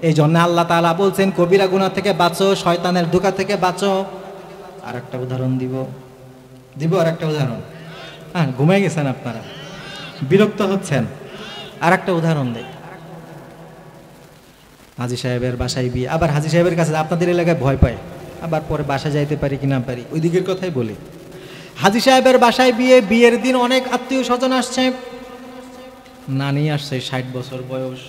এই জন্য আল্লাহ তাআলা বলছেন কবিরা গুনাহ থেকে বাঁচো, শয়তানের ধোঁকা থেকে বাঁচো। আর একটা উদাহরণ দিব আর একটা উদাহরণ। হ্যাঁ, ঘুমাই গেছেন আপনারা, বিরক্ত হচ্ছেন। আর একটা উদাহরণ দেই। হাজী সাহেবের বাসায় বিয়ে, আবার হাজী সাহেবের কাছে আপনাদের এলাকায় ভয় পায়, আবার পরে বাসায় যাইতে পারি কি না পারি, ওই দিকের কথাই বলি। হাজী সাহেবের বাসায় বিয়ে, বিয়ের দিন অনেক আত্মীয় স্বজন আসছে। নানি আসছে 60 বছর বয়স,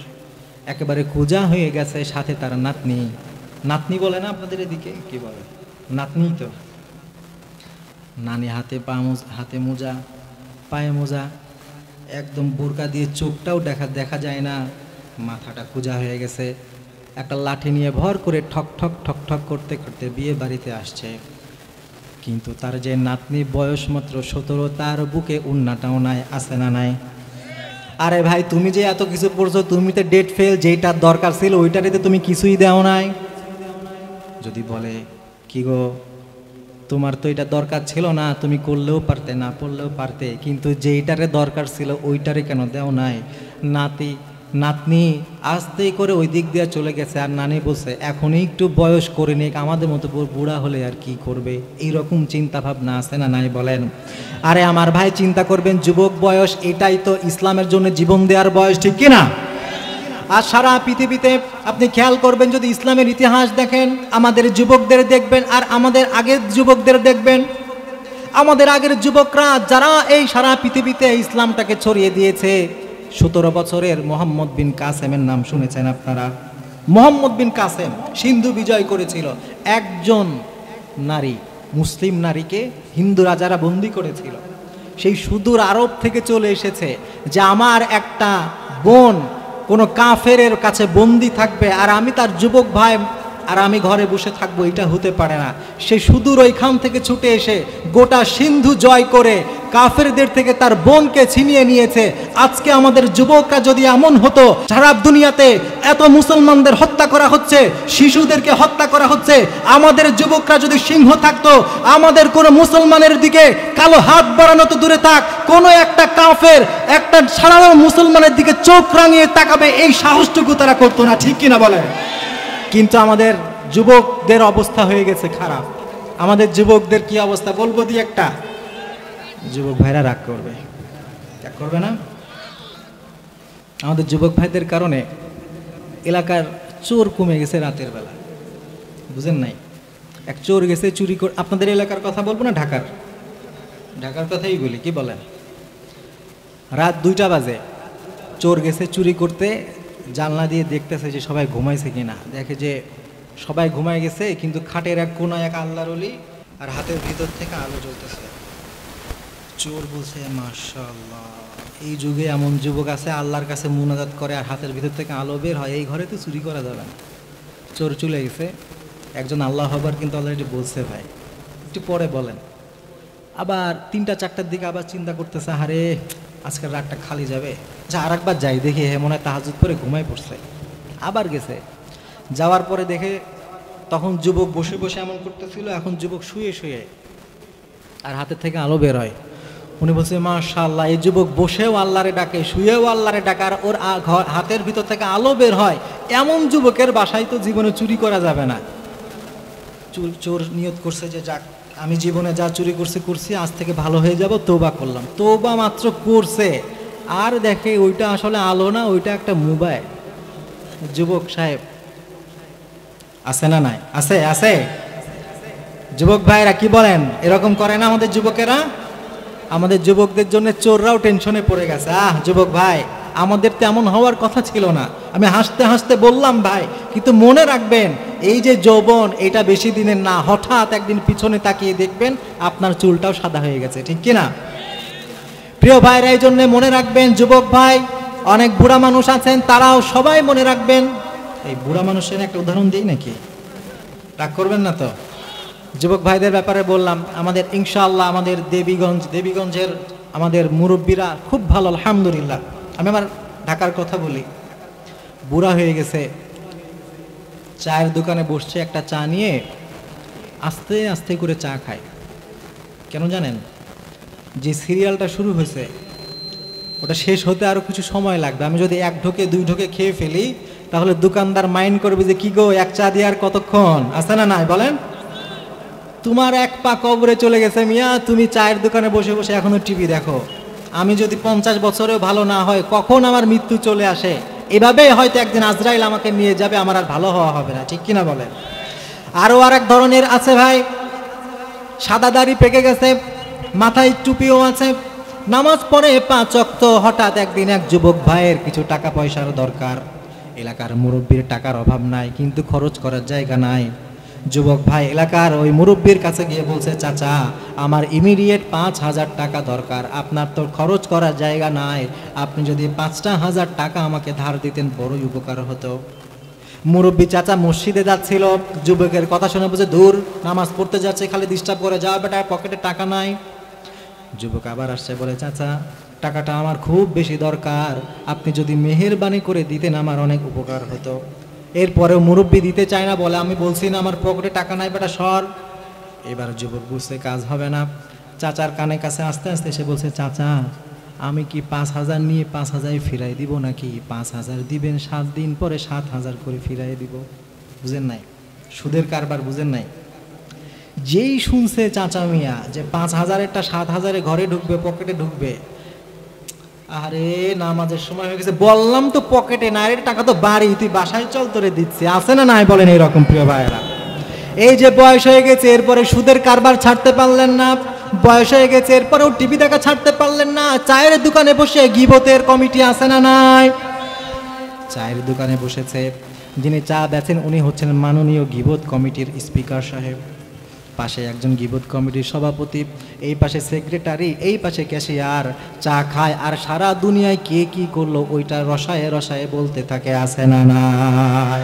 একেবারে কুজা হয়ে গেছে, সাথে তার নাতনি বলে না আপনাদের এদিকে, কি বলে? নাতনি তো। নানি হাতে মোজা, পায়ে মোজা, একদম বোরকা দিয়ে চোখটাও দেখা যায় না, মাথাটা কুজা হয়ে গেছে। একটা লাঠি নিয়ে ভর করে ঠক ঠক করতে করতে বিয়ে বাড়িতে আসছে। কিন্তু তার যে নাতনি বয়স মাত্র 17, তার বুকে উন্নাটাও নাই, আছে না নাই? আরে ভাই, তুমি যে এত কিছু পড়ছো, তুমি তো ডেট ফেল, যেটার দরকার ছিল ওইটারিতে তুমি কিছুই দাও নাই। যদি বলে কি গো, তোমার তো এটা দরকার ছিল না, তুমি করলেও পারতে, না পড়লেও পারতে, কিন্তু যেইটারে দরকার ছিল ওইটারে কেন দেও নাই? নাতনি আস্তেই করে ওই দিক দিয়ে চলে গেছে, আর নানি বলছে এখনই একটু বয়স করে নিক, আমাদের মতো বুড়া হলে আর কি করবে। এইরকম চিন্তা ভাবনা আছে না নাই বলেন? আরে আমার ভাই, চিন্তা করবেন যুবক বয়স, এটাই তো ইসলামের জন্য জীবন দেওয়ার বয়স, ঠিক কিনা? আর সারা পৃথিবীতে আপনি খেয়াল করবেন, যদি ইসলামের ইতিহাস দেখেন, আমাদের যুবকদের দেখবেন আর আমাদের আগের যুবকদের দেখবেন। আমাদের আগের যুবকরা যারা এই সারা পৃথিবীতে ইসলামটাকে ছড়িয়ে দিয়েছে, 17 বছরের মোহাম্মদ বিন কাসেমের নাম শুনেছেন আপনারা? মোহাম্মদ বিন কাসেম সিন্ধু বিজয় করেছিল। একজন নারী, মুসলিম নারীকে হিন্দু রাজারা বন্দী করেছিল। সেই সুদূর আরব থেকে চলে এসেছে যে আমার একটা বোন কোনো কাফেরের কাছে বন্দী থাকবে, আর আমি তার যুবক ভাই আর আমি ঘরে বসে থাকবো, এটা হতে পারে না। সে সুদূর ওইখান থেকে ছুটে এসে গোটা সিন্ধু জয় করে কাফেরদের থেকে তার বোনকে ছিনিয়ে নিয়েছে। আজকে আমাদের যুবকরা যদি এমন হতো, সারা দুনিয়াতে এত মুসলমানদের হত্যা করা হচ্ছে, শিশুদেরকে হত্যা করা হচ্ছে, আমাদের যুবকরা যদি সিংহ থাকতো, আমাদের কোনো মুসলমানের দিকে কালো হাত বাড়ানো তো দূরে থাক, কোনো একটা কাফের একটা সাধারণ মুসলমানের দিকে চোখ রাঙিয়ে তাকাবে এই সাহসটুকু তারা করতো না, ঠিক কিনা বলে? কিন্তু আমাদের যুবকদের অবস্থা হয়ে গেছে খারাপ। আমাদের যুবকদের কি অবস্থা বলবো দিয়ে একটা, যুবক ভাইরা রাগ করবে, রাগ করবে না? আমাদের যুবক ভাইদের কারণে এলাকার চোর কমে গেছে রাতের বেলা, বুঝেন নাই? এক চোর গেছে চুরি করে, আপনাদের এলাকার কথা বলবো না, ঢাকার কথাই বলি, কি বলেন? রাত 2টা বাজে চোর গেছে চুরি করতে, জানলা দিয়ে দেখতেছে যে সবাই ঘুমাইছে কিনা। দেখে যে সবাই ঘুমায় গেছে, কিন্তু খাটের এক কোনায় এক আল্লাহর ওলি আর হাতের ভিতর থেকে আলো জ্বলতেছে। চোর বলছে মাশাআল্লাহ, এই যুগে এমন যুবক আছে আল্লাহর কাছে মুনাজাত করে আর হাতের ভিতর থেকে আলো বের হয়, এই ঘরে তো চুরি করা যাবে না। চোর চলে গেছে। একজন আল্লাহ হবার কিন্তু অলরেডি বলছে ভাই, একটু পরে বলেন। আবার 3টা-4টার দিকে আবার চিন্তা করতেছে, আরে আজকের রাতটা খালি যাবে, যা আর একবার যাই, দেখি মনে হয় তাহাজ্জুদ পরে ঘুমাই পড়ছে। আবার গেছে, যাওয়ার পরে দেখে তখন যুবক বসে বসে এমন করতেছিল, এখন যুবক শুয়ে শুয়ে আর হাতের থেকে আলো বের হয়। উনি বলছে মাশাআল্লাহ, এই যুবক বসেও আল্লাহরে ডাকে, শুয়েও আল্লাহরে ডাকে, আর ওর হাতের ভিতর থেকে আলো বের হয়। এমন যুবকের বাসায় তো জীবনে চুরি করা যাবে না। চোর নিয়ত করছে যে যাক, আমি জীবনে যা চুরি করছি আজ থেকে ভালো হয়ে যাব, তওবা করলাম। তওবা মাত্র করছে আর দেখে ওইটা আসলে আলো না, ওইটা একটা মোবাইল। যুবক সাহেব আছে না নাই? আছে আছে। যুবক ভাইরা কি বলেন, এরকম করে না আমাদের যুবকেরা? আমাদের যুবকদের জন্য চোররাও টেনশনে পড়ে গেছে। যুবক ভাই, আমাদের তেমন হওয়ার কথা ছিল না। আমি হাসতে হাসতে বললাম ভাই, কিন্তু মনে রাখবেন এই যে যৌবন, এটা বেশি দিনের না। হঠাৎ একদিন পিছনে তাকিয়ে দেখবেন আপনার চুলটাও সাদা হয়ে গেছে, ঠিক কিনা? প্রিয় ভাইরা, এই জন্য মনে রাখবেন যুবক ভাই, অনেক বুড়া মানুষ আছেন, তারাও সবাই মনে রাখবেন। এই বুড়া মানুষের একটা উদাহরণ দিই নাকি? রাগ করবেন না তো? যুবক ভাইদের ব্যাপারে বললাম, আমাদের ইনশাআল্লাহ আমাদের দেবীগঞ্জের আমাদের মুরব্বীরা খুব ভালো, আলহামদুলিল্লাহ। আমি আমার ঢাকার কথা বলি, বুড়া হয়ে গেছে, চায়ের দোকানে বসছে, একটা চা নিয়ে আস্তে আস্তে করে চা খায়। কেন জানেন? যে সিরিয়ালটা শুরু হয়েছে ওটা শেষ হতে আরো কিছু সময় লাগবে। আমি যদি 1 ঢোকে 2 ঢোকে খেয়ে ফেলি, তাহলে দোকানদার মাইন্ড করবে যে কি গো, এক চা দিয়ে আর কতক্ষণ, আছে না নাই বলেন? তোমার 1 পা কবরে চলে গেছে মিয়া, তুমি চায়ের দোকানে বসে বসে এখনো টিভি দেখো। আমি যদি 50 বছরেও ভালো না হয়, কখন আমার মৃত্যু চলে আসে, এভাবেই হয়তো একদিন আজরাইল আমাকে নিয়ে যাবে, আমার আর ভালো হওয়া হবে না, ঠিক কিনা বলেন? আরো আরেক ধরনের আছে ভাই, সাদা দাড়ি পেকে গেছে, মাথায় টুপিও আছে, নামাজ পড়ে 5 ওয়াক্ত। হঠাৎ একদিন এক যুবক ভাইয়ের কিছু টাকা পয়সার দরকার, এলাকার মুরব্বীর টাকার অভাব নাই, কিন্তু খরচ করার জায়গা নাই। যুবক ভাই এলাকার ওই মুরব্বীর কাছে গিয়ে বলছে, চাচা আমার ইমিডিয়েট 5,000 টাকা দরকার, আপনার তো খরচ করার জায়গা নাই, আপনি যদি 5,000 টাকা আমাকে ধার দিতেন বড়ই উপকার হতো। মুরব্বী চাচা মসজিদে যাচ্ছিল, যুবকের কথা শুনে বলছে, দূর, নামাজ পড়তে যাচ্ছে, খালি ডিস্টার্ব করে, যাওয়া বেটা, পকেটে টাকা নাই। যুবক আবার আসছে, বলে চাচা টাকাটা আমার খুব বেশি দরকার, আপনি যদি মেহেরবানি করে দিতেন আমার অনেক উপকার হতো। এরপরেও মুরব্বী দিতে চায় না, বলে আমি বলছি না আমার পকেটে টাকা নাই, বেটা সর। এবার যুবক বুঝছে কাজ হবে না, চাচার কানে কাছে আস্তে আস্তে সে বলছে, চাচা আমি কি 5,000 নিয়ে 5,000 ফিরাই দিব নাকি? 5,000 দিবেন, 7 দিন পরে 7,000 করে ফিরাই দিব। বুঝেন নাই? সুদের কারবার বুঝেন নাই? যেই শুনছে চাচা মিয়া যে 5,000-এরটা 7,000-এ ঘরে ঢুকবে, পকেটে ঢুকবে, আরে নামাজের সময় হয়ে গেছে, বললাম তো পকেটে না, এর টাকা তো বাড়ি, তুই বাসায় চল, তোরে দিচ্ছি, আছে না নাই বলেন? এইরকম প্রিয় ভাইয়েরা, এই যে বয়স হয়ে গেছে, এরপরে সুদের কারবার ছাড়তে পারলেন না, বয়স হয়ে গেছে, এরপরেও টিভি দেখা ছাড়তে পারলেন না, চায়ের দোকানে বসে গিবতের কমিটি আছে না নাই? চায়ের দোকানে বসেছে, যিনি চা বেচেন উনি হচ্ছেন মাননীয় গিবত কমিটির স্পিকার সাহেব, পাশে একজন গিবত কমিটির সভাপতি, এই পাশে সেক্রেটারি, এই পাশে ক্যাশিয়ার, চা খায় আর সারা দুনিয়ায় কে কি করলো ওইটা রসায়ে রসায়ে বলতে থাকে, আছে না নাই?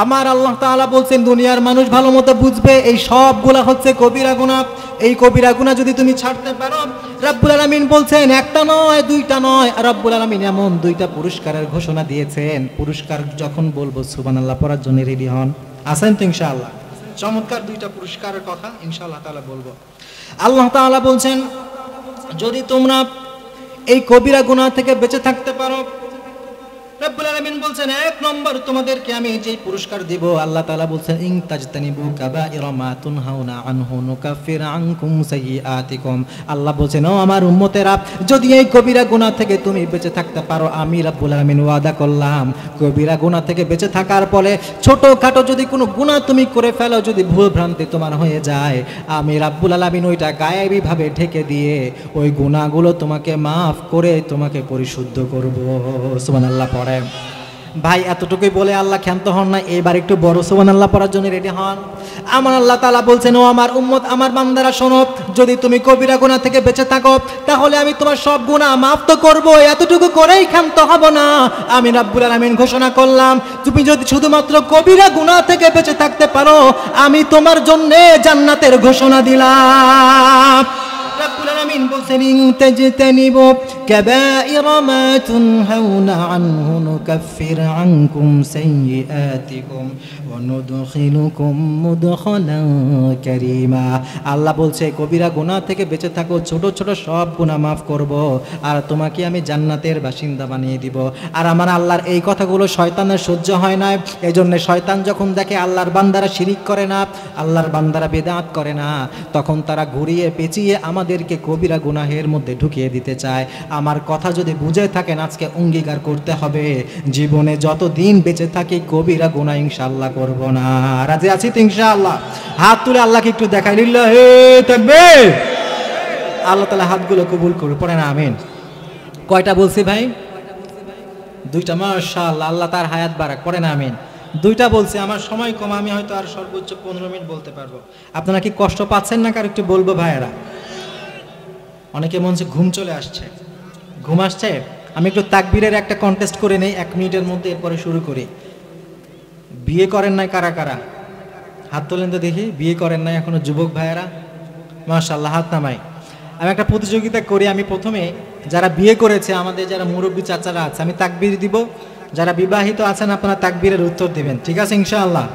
আমার আল্লাহ তাআলা বলছেন দুনিয়ার মানুষ ভালো মতো বুঝবে এই সবগুলা হচ্ছে কবিরা গুনাহ। এই কবিরা গুনাহ যদি তুমি ছাড়তে পারো, রব্বুল আলামিন বলছেন একটা নয় দুইটা নয়, রব্বুল আলামিন এমন দুইটা পুরস্কারের ঘোষণা দিয়েছেন। পুরস্কার যখন বলবো সুবহানাল্লাহ পড়ার জন্য রেডি হন, আছেন তো ইনশাআল্লাহ? চমৎকার দুইটা পুরস্কারের কথা ইনশাআল্লাহ তাআলা বলবো। আল্লাহ তাআলা বলছেন যদি তোমরা এই কবিরা গুনাহ থেকে বেঁচে থাকতে পারো, রব্বুল আলামিন বলছেন এক নম্বর তোমাদেরকে আমি যেই পুরস্কার দিব, আল্লাহ তাআলা বলছেন ইন তাজতানিবু কাবাইরা মা তুনহাউনা আনহু নুকাফির আনকুম সাইয়্যাতিকুম। আল্লাহ বলছেন ও আমার উম্মতেরা, যদি এই কবিরা গুনাহ থেকে তুমি বেঁচে থাকতে পারো, আমি রব্বুল আলামিন ওয়াদা করলাম কবিরা গুনাহ থেকে বেঁচে থাকার পরে ছোটখাটো যদি কোনো গুনাহ তুমি করে ফেলো, যদি ভুল ভ্রান্তি তোমার হয়ে যায়, আমি রব্বুল আলামিন ওইটা গায়েবী ভাবে ঢেকে দিয়ে ওই গুনাহগুলো তোমাকে মাফ করে তোমাকে পরিশুদ্ধ করব। সুবহানাল্লাহ পড়ে ভাই। এতটুকুই বলে আল্লাহ ক্ষান্ত হন না, এবার একটু বড় সুবহানাল্লাহ পড়ার জন্য রেডি হন। আমার আল্লাহ তাআলা বলছেন ও আমার উম্মত, আমার বান্দারা শোনো, যদি তুমি কবিরা গুনাহ থেকে বেঁচে থাকো তাহলে আমি তোমার সব গুনাহ মাফ তো করব, এতটুকু করেই ক্ষান্ত হব না। আমি রব্বুল আলামিন ঘোষণা করলাম তুমি যদি শুধুমাত্র কবিরা গুনাহ থেকে বেঁচে থাকতে পারো, আমি তোমার জন্য জান্নাতের ঘোষণা দিলাম। রব্বুল আলামিন বলছেন ইন তাজতানিবু কাবাইরা মা তুনহাউনা আনহু নুকাফির আনকুম সাইয়্যাতিকুম ওয়া নুদখিলুকুম মুদখালান কারীমা। আল্লাহ বলছে কবিরা গুনাহ থেকে বেঁচে থাকো, ছোট ছোট সব গুনাহ মাফ করব আর তোমাকে আমি জান্নাতের বাসিন্দা বানিয়ে দিব। আর আমার আল্লাহর এই কথাগুলো শয়তানের সহ্য হয় না, এজন্য শয়তান যখন দেখে আল্লাহর বান্দারা শিরিক করে না, আল্লাহর বান্দারা বিদআত করে না, তখন তারা ঘুরিয়ে পেঁচিয়ে আমাদেরকে কবিরা গুনাহের মধ্যে ঢুকিয়ে দিতে চায়। আমার কথা যদি বুঝে থাকেন আজকে অঙ্গীকার করতে হবে জীবনে যতদিন বেঁচে থাকি কবিরা গুনাহ ইনশাআল্লাহ করব না। রাজি আছি তো ইনশাআল্লাহ? হাত তুলে আল্লাহকে একটু দেখাই, লিল্লাহি তাকবীর। আল্লাহ তাআলা হাতগুলো কবুল করুন, পড়েন আমিন। কয়টা বলছি ভাই? দুইটা। মাশাআল্লাহ, আল্লাহ তার হায়াত বাড়াক, পড়েন আমিন। দুইটা বলছি, আমার সময় কম, আমি হয়তো আর সর্বোচ্চ 15 মিনিট বলতে পারবো। আপনারা কি কষ্ট পাচ্ছেন না? কার একটু বলবো ভাইয়েরা? অনেকে মনে হচ্ছে ঘুম চলে আসছে, ঘুম আসছে। আমি একটু তাকবীরের একটা কন্টেস্ট করে নেই 1 মিনিটের মধ্যে, এরপরে শুরু করি। বিয়ে করেন নাই কারা কারা? হাত তোলেন তো দেখি। বিয়ে করেন নাই এখনো যুবক ভাইয়েরা? মাশাআল্লাহ, হাত নামাই। আমি একটা প্রতিযোগিতা করি, আমি প্রথমে যারা বিয়ে করেছে আমাদের যারা মুরব্বী চাচারা আছে আমি তাকবীর দিব, যারা বিবাহিত আছেন আপনারা তাকবীরের উত্তর দিবেন, ঠিক আছে ইনশাআল্লাহ?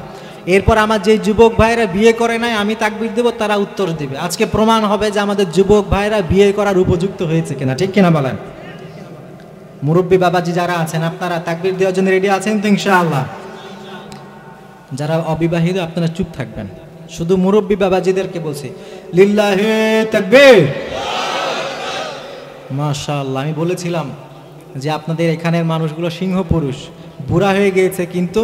এরপর আমার যে যুবক ভাইরা বিয়ে করে নাই আমি তাকবীর দেব, তারা উত্তর দিবে। আজকে প্রমাণ হবে যে আমাদের যুবক ভাইরা বিয়ে করার উপযুক্ত হয়েছে কিনা, ঠিক কিনা বলেন? মুরব্বী বাবাজি যারা আছেন আপনারা তাকবীর দেওয়ার জন্য রেডি আছেন তো ইনশাআল্লাহ? যারা অবিবাহিত আপনারা চুপ থাকবেন, শুধু মুরব্বী বাবাজিদেরকে বলছি লিল্লাহি তাকবীর। মাশাআল্লাহ, আমি বলেছিলাম যে আপনাদের এখানের মানুষগুলো সিংহ পুরুষ, বুড়া হয়ে গিয়েছে কিন্তু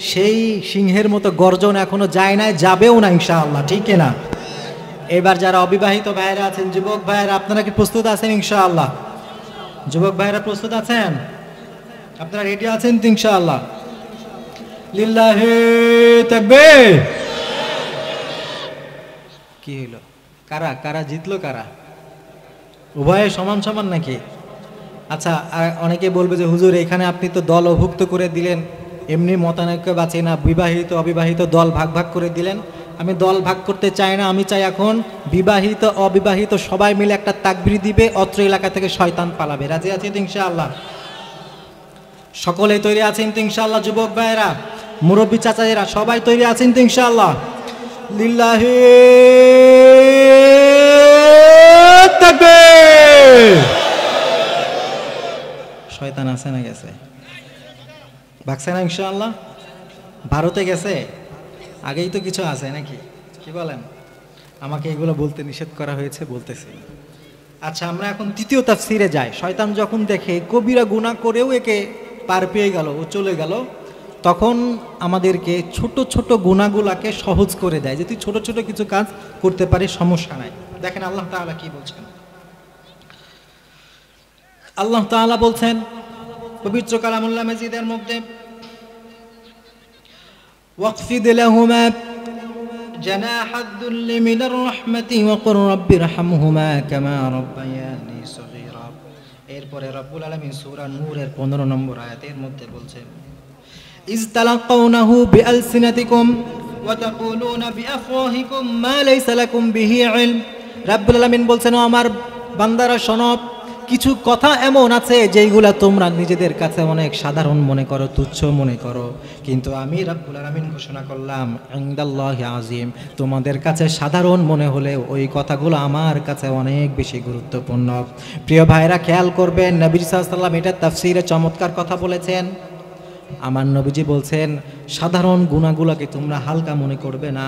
সেই সিংহের মতো গর্জন এখনো যায় নাই, যাবেও না ইনশাআল্লাহ, ঠিক না? এবার যারা অবিবাহিত ভাইয়েরা আছেন, যুবক ভাইয়েরা, আপনারা কি প্রস্তুত আছেন ইনশাআল্লাহ? যুবক ভাইয়েরা প্রস্তুত আছেন? আপনারা রেডি আছেন তো ইনশাআল্লাহ? লিল্লাহি তাকবীর। কি হলো? কারা কারা জিতলো? কারা? উভয়ে সমান সমান নাকি? আচ্ছা, অনেকে বলবে যে হুজুর এখানে আপনি তো দল অভুক্ত করে দিলেন, এমনি মতানৈক্য বাঁচে না, বিবাহিত অবিবাহিত দল ভাগ ভাগ করে দিলেন। আমি দল ভাগ করতে চাই না, আমি চাই এখন বিবাহিত অবিবাহিত সবাই মিলে একটা তাকবীর দিবে, অত্র এলাকা থেকে শয়তান পালাবে। রাজি আছেন তো ইনশাআল্লাহ? সকলেই তৈরি আছেন তো ইনশাআল্লাহ? যুবক ভাইয়েরা, মুরব্বী চাচায়েরা সবাই তৈরি আছেন তো ইনশাআল্লাহ? লিল্লাহি তাকবীর। শয়তান আছে না গেছে? ভাগছে না ইনশাআল্লাহ? ভারতে গেছে? আগেই তো কিছু আছে নাকি? কি বলেন? আমাকে এগুলো বলতে নিষেধ করা হয়েছে, বলতেছি। আচ্ছা, আমরা এখন তৃতীয় তাফসীরে যাই। শয়তান যখন দেখে কবিরা গুনাহ করেও একে পার পেয়ে গেল, ও চলে গেল, তখন আমাদেরকে ছোট ছোট গুনাহগুলোকে সহজ করে দেয় যে তুই ছোট ছোট কিছু কাজ করতে পারিস, সমস্যা নাই। দেখেন আল্লাহ তাআলা কি বলছেন। আল্লাহ তাআলা বলছেন পবিত্র কালামুল্লাহ মাজিদের মধ্যে, ওয়াকফিদ লাহুমা জানাহাদ দুল্লি মিনার রাহমাতি ওয়া কুর রাব্বিরহামহুমা কামা রাব্বায়ানি সগীরা। এরপরে রব্বুল আলামিন সূরা নূরের 15 নম্বর আয়াতের মধ্যে বলছেন, ইজ তালাকাউনাহু বিআলসিনাতিকুম ওয়া তাকুলুনা বিআফওয়াহিকুম মা লাইসা লাকুম বিহি ইলম। রাব্বুল আলামিন বলছেন, ও আমার বান্দারা শোনো, কিছু কথা এমন আছে যেইগুলা তোমরা নিজেদের কাছে অনেক সাধারণ মনে করো, তুচ্ছ মনে করো, কিন্তু আমি রাব্বুল আলামিন ঘোষণা করলাম ইনদাল্লাহি আযীম, তোমাদের কাছে সাধারণ মনে হলেও ওই কথাগুলো আমার কাছে অনেক বেশি গুরুত্বপূর্ণ। প্রিয় ভাইরা খেয়াল করবেন, নবী সাল্লাল্লাহু আলাইহি ওয়াসাল্লাম এটা তাফসীরে চমৎকার কথা বলেছেন। আমার নবীজি বলছেন সাধারণ গুনাহগুলোকে তোমরা হালকা মনে করবে না,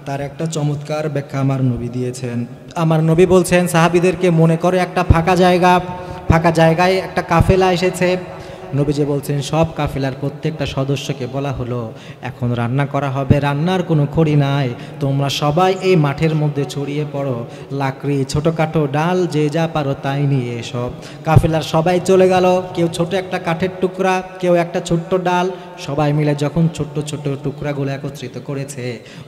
তার একটা চমৎকার ব্যাখ্যা আমার নবী দিয়েছেন। আমার নবী বলছেন সাহাবীদেরকে মনে করে একটা ফাঁকা জায়গায় একটা কাফেলা এসেছে। নবীজি বলছেন সব কাফেলার প্রত্যেকটা সদস্যকে বলা হলো এখন রান্না করা হবে, রান্নার কোনো খড়ি নাই, তোমরা সবাই এই মাঠের মধ্যে ছড়িয়ে পড়ো, লাকড়ি ছোটোখাটো ডাল যে যা পারো তাই নিয়ে এসব। কাফেলার সবাই চলে গেল, কেউ ছোট একটা কাঠের টুকরা, কেউ একটা ছোট্ট ডাল, সবাই মিলে যখন ছোট্ট ছোট্ট টুকরাগুলো একত্রিত করেছে,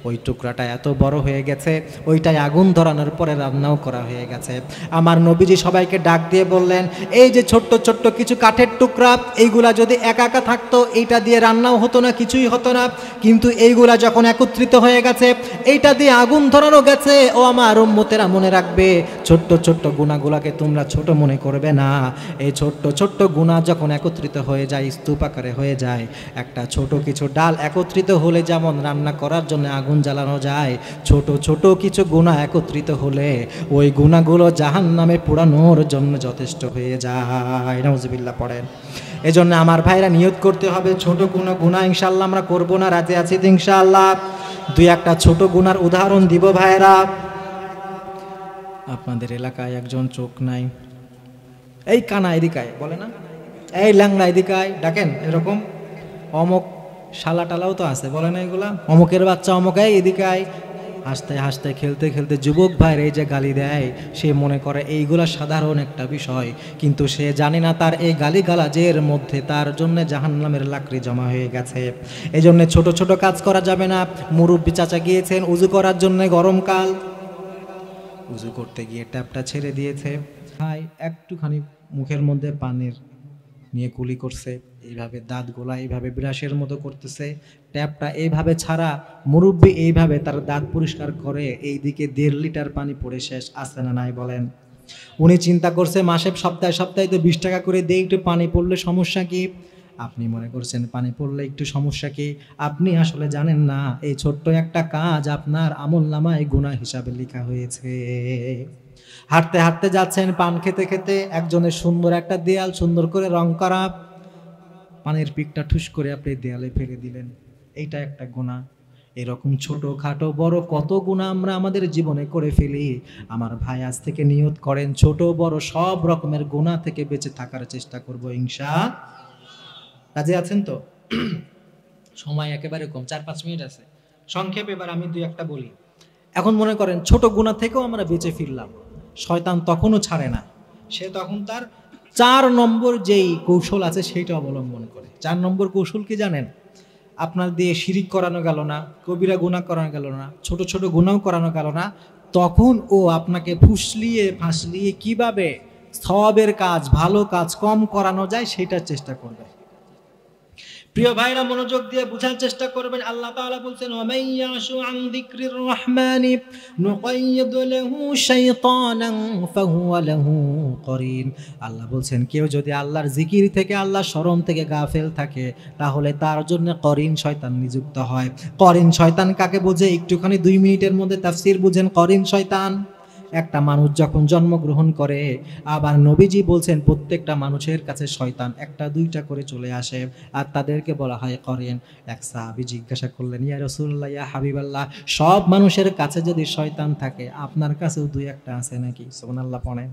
ওই টুকরাটা এত বড় হয়ে গেছে, ওইটাই আগুন ধরানোর পরে রান্নাও করা হয়ে গেছে। আমার নবীজি সবাইকে ডাক দিয়ে বললেন, এই যে ছোট্ট ছোট্ট কিছু কাঠের টুকরা, এইগুলা যদি একা একা থাকতো এইটা দিয়ে রান্নাও হতো না, কিছুই হতো না, কিন্তু এইগুলা যখন একত্রিত হয়ে গেছে, এইটা দিয়ে আগুন ধরানো গেছে। ও আমার উম্মতেরা মনে রাখবে, ছোট্ট ছোট্ট গুনাহগুলোকে তোমরা ছোট মনে করবে না। এই ছোট্ট ছোট্ট গুনাহ যখন একত্রিত হয়ে যায়, স্তূপ আকারে হয়ে যায়, একটা ছোট কিছু ডাল একত্রিত হলে যেমন রান্না করার জন্য আগুন জ্বালানো যায়, ছোট ছোট কিছু গুনাহ একত্রিত হলে ওই গুনাহগুলো জাহান্নামে পোড়ানোর জন্য যথেষ্ট হয়ে যায়। নাউজুবিল্লাহ পড়েন। এজন্য আমার ভাইরা নিয়ত করতে হবে ছোট কোনো গুনাহ ইনশাআল্লাহ আমরা করব না, রাজি আছি তো ইনশাআল্লাহ। দুই একটা ছোট গুনার উদাহরণ দিব ভাইরা। আপনাদের এলাকায় একজন চোখ নাই, এই কানা এদিকায় বলে না, এই ল্যাংলা এদিকায় ডাকেন, এরকম অমক শালা টালাও তো আছে, বলে না এগুলা, অমকের বাচ্চা অমকাই এদিকায়, হাসতে হাসতে খেলতে খেলতে যুবক ভাইয়ের এই যে গালি দেয়, সে মনে করে এইগুলা সাধারণ একটা বিষয়, কিন্তু সে জানে না তার এই গালিগালাজের মধ্যে তার জন্য জাহান্নামের লাকড়ি জমা হয়ে গেছে। এই জন্য ছোট ছোট কাজ করা যাবে না। মুরব্বি চাচা গিয়েছেন উজু করার জন্য, গরমকাল, উজু করতে গিয়ে ট্যাপটা ছেড়ে দিয়েছে, ভাই একটুখানি মুখের মধ্যে পানির নিয়ে কুলি করছে, এইভাবে দাঁতগুলা এইভাবে ব্রাশের মতো করতেছে, ট্যাপটা এইভাবে ছাড়া, মুরব্বি এইভাবে তার দাঁত পরিষ্কার করে, এইদিকে 1.5 লিটার পানি পড়ে শেষ, আছে না নাই বলেন? উনি চিন্তা করছে মাসে সপ্তাহে সপ্তাহে তো 20 টাকা করে দেই, একটু পানি পড়লে সমস্যা কি? আপনি মনে করছেন পানি পড়লে একটু সমস্যা কি? আপনি আসলে জানেন না এই ছোট্ট একটা কাজ আপনার আমলনামায় গুনাহ হিসাবে লেখা হয়েছে। হাঁটতে হাঁটতে যাচ্ছেন, পান খেতে খেতে একজনের সুন্দর একটা দেয়াল সুন্দর করে রং করা, পানের পিকটা ঠুস করে আপনি দেয়ালে ফেলে দিলেন, এইটা একটা গুনাহ। এরকম ছোট খাটো বড় কত গুনাহ আমরা আমাদের জীবনে করে ফেলি। আমার ভাই আজ থেকে নিয়ত করেন ছোট বড় সব রকমের গুনাহ থেকে বেঁচে থাকার চেষ্টা করব ইনশাআল্লাহ। রাজি আছেন তো? সময় একেবারে কম, 4-5 মিনিট আছে, সংক্ষেপে এবার আমি 2-1টা বলি। এখন মনে করেন ছোট গুনাহ থেকেও আমরা বেঁচে ফিরলাম, শয়তান তখনও ছাড়ে না, সে তখন তার 4 নম্বর যেই কৌশল আছে সেইটা অবলম্বন করে। 4 নম্বর কৌশল কি জানেন? আপনার দিয়ে শিরিক করানো গেল না, কবিরা গুনাহ করানো গেল না, ছোট ছোট গুনাহ করানো গেল না, তখন ও আপনাকে ফুসলিয়ে ফাঁসলিয়ে কিভাবে সওয়াবের কাজ, ভালো কাজ কম করানো যায় সেটার চেষ্টা করবে। প্রিয় ভাইরা মনোযোগ দিয়ে বোঝার চেষ্টা করবেন। আল্লাহ তাআলা বলছেন, ওয়া মান ইয়াশু আন যিকরির রহমানি নুকাইয়িদ লাহু শাইতানান ফাহুয়া লাহু করিন। আল্লাহ বলছেন কেউ যদি আল্লাহর জিকির থেকে, আল্লাহর স্মরণ থেকে গাফেল থাকে, তাহলে তার জন্য করিন শয়তান নিযুক্ত হয়। করিন শয়তান কাকে বোঝে? একটুখানি 2 মিনিটের মধ্যে তাফসীর বুঝেন। করিন শয়তান, একটা মানুষ যখন জন্মগ্রহণ করে, আবার নবীজি বলছেন প্রত্যেকটা মানুষের কাছে শয়তান 1-2টা করে চলে আসে, আর তাদেরকে বলা হয় করিন। এক সাহাবী জিজ্ঞাসা করলেন, ইয়া রাসূলুল্লাহ, ইয়া হাবিবাল্লাহ, সব মানুষের কাছে যদি শয়তান থাকে, আপনার কাছেও 2-1টা আছে নাকি? সুবহানাল্লাহ পড়েন।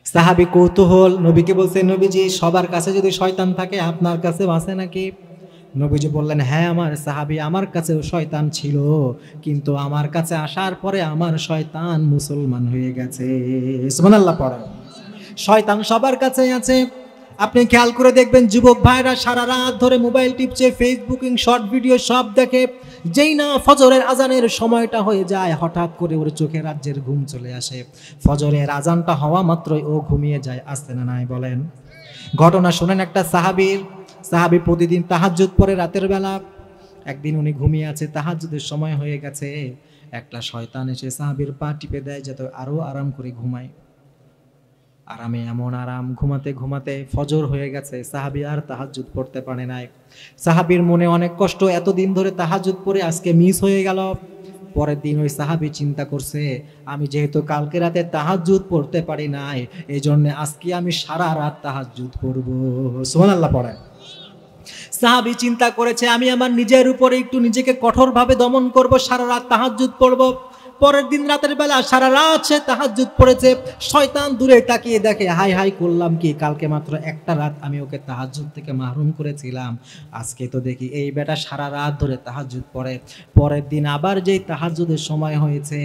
সাহাবী কৌতূহল, নবীকে বলছেন, নবীজি সবার কাছে যদি শয়তান থাকে, আপনার কাছেও আছে নাকি? নবীজি বললেন, হ্যাঁ আমার সাহাবী, আমার কাছেও শয়তান ছিল, কিন্তু আমার কাছে আসার পরে আমার শয়তান মুসলমান হয়ে গেছে। সুবহানাল্লাহ পড়েন। শয়তান সবার কাছেই আছে। আপনি খেয়াল করে দেখবেন যুবক ভাইরা সারা রাত ধরে মোবাইল টিপছে, ফেসবুকিং, শর্ট ভিডিও সব দেখে, যেই না ফজরের আজানের সময়টা হয়ে যায়, হঠাৎ করে ওর চোখে রাজ্যের ঘুম চলে আসে। ফজরের আজানটা হওয়া মাত্রই ও ঘুমিয়ে যায়, আসতে না নাই বলেন? ঘটনা শোনেন একটা সাহাবীর। সাহাবী প্রতিদিন তাহাজ্জুদ পড়ে রাতের বেলা। একদিন উনি ঘুমিয়ে আছে, তাহাজ্জুদের সময় হয়ে গেছে, একটা শয়তান এসে সাহাবীর পা টিপে দেয় যাতে আরো আরাম করে ঘুমায়। আরামে এমন আরাম, ঘুমাতে ঘুমাতে ফজর হয়ে গেছে, সাহাবী আর তাহাজ্জুদ পড়তে পারে নাই। সাহাবীর মনে অনেক কষ্ট, এতদিন ধরে তাহাজ্জুদ পড়ে আজকে মিস হয়ে গেল। পরের দিন ওই সাহাবী চিন্তা করছে, আমি যেহেতু কালকে রাতে তাহাজ্জুদ পড়তে পারি নাই, এই জন্য আজকে আমি সারা রাত তাহাজ্জুদ পড়বো। সুবহানাল্লাহ পড়েন। সাহাবী চিন্তা করেছে, আমি আমার নিজের উপরে একটু নিজেকে কঠোরভাবে দমন করব, সারা রাত তাহাজ্জুদ পড়ব। পরের দিন রাতের বেলা সারা রাত সে তাহাজ্জুদ পড়েছে। শয়তান দূরে তাকিয়ে দেখে, হাই হাই করলাম কি, কালকে মাত্র একটা রাত আমি ওকে তাহাজ্জুদ থেকে মাহরুম করেছিলাম, আজকে তো দেখি এই বেটা সারা রাত ধরে তাহাজ্জুদ পড়ে। পরের দিন আবার যেই তাহাজ্জুদের সময় হয়েছে,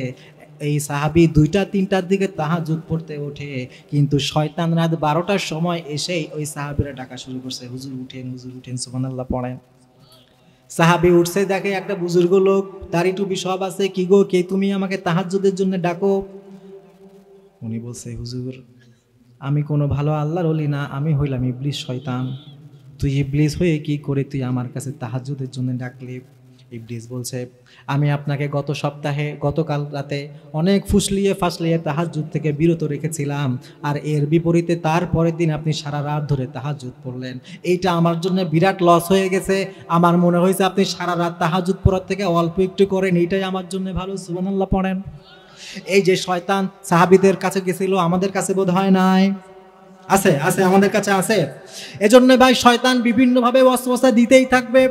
এই সাহাবী 2টা-3টার দিকে তাহাজ্জুদ পড়তে ওঠে, কিন্তু শয়তান রাত 12টার সময় এসেই ওই সাহাবীরা ডাকা শুরু করছে, হুজুর উঠেন, হুজুর উঠেন। সুবহানাল্লাহ পড়েন। সাহাবী উঠছে, দেখে একটা বুজুর্গ লোক, দাড়ি টুপি সব আছে। কি গো, কে তুমি, আমাকে তাহাজ্জুদের জন্য ডাকো? উনি বলছে, হুজুর আমি কোনো ভালো আল্লাহর ওলি না, আমি হইলাম ইবলিস শয়তান। তুই ইবলিস হয়ে কি করে তুই আমার কাছে তাহাজ্জুদের জন্য ডাকলি? ইবলিস বলছে, আমি আপনাকে গত সপ্তাহে, গতকাল রাতে অনেক ফুসলিয়ে ফাসলিয়ে তাহাজ্জুদ থেকে বিরত রেখেছিলাম, আর এর বিপরীতে তার পরের দিন আপনি সারা রাত ধরে তাহাজ্জুদ পড়লেন। এইটা আমার জন্য বিরাট লস হয়ে গেছে। আমার মনে হয়েছে আপনি সারা রাত তাহাজ্জুদ পড়ার থেকে অল্প একটু করেন, এইটাই আমার জন্য ভালো। সুবহানাল্লাহ পড়েন। এই যে শয়তান সাহাবীদের কাছে গেছিল, আমাদের কাছে বোধ হয় নাই? আছে, আছে, আমাদের কাছে আছে। এজন্য ভাই শয়তান বিভিন্নভাবে ওয়াসওয়াসা দিতেই থাকবে।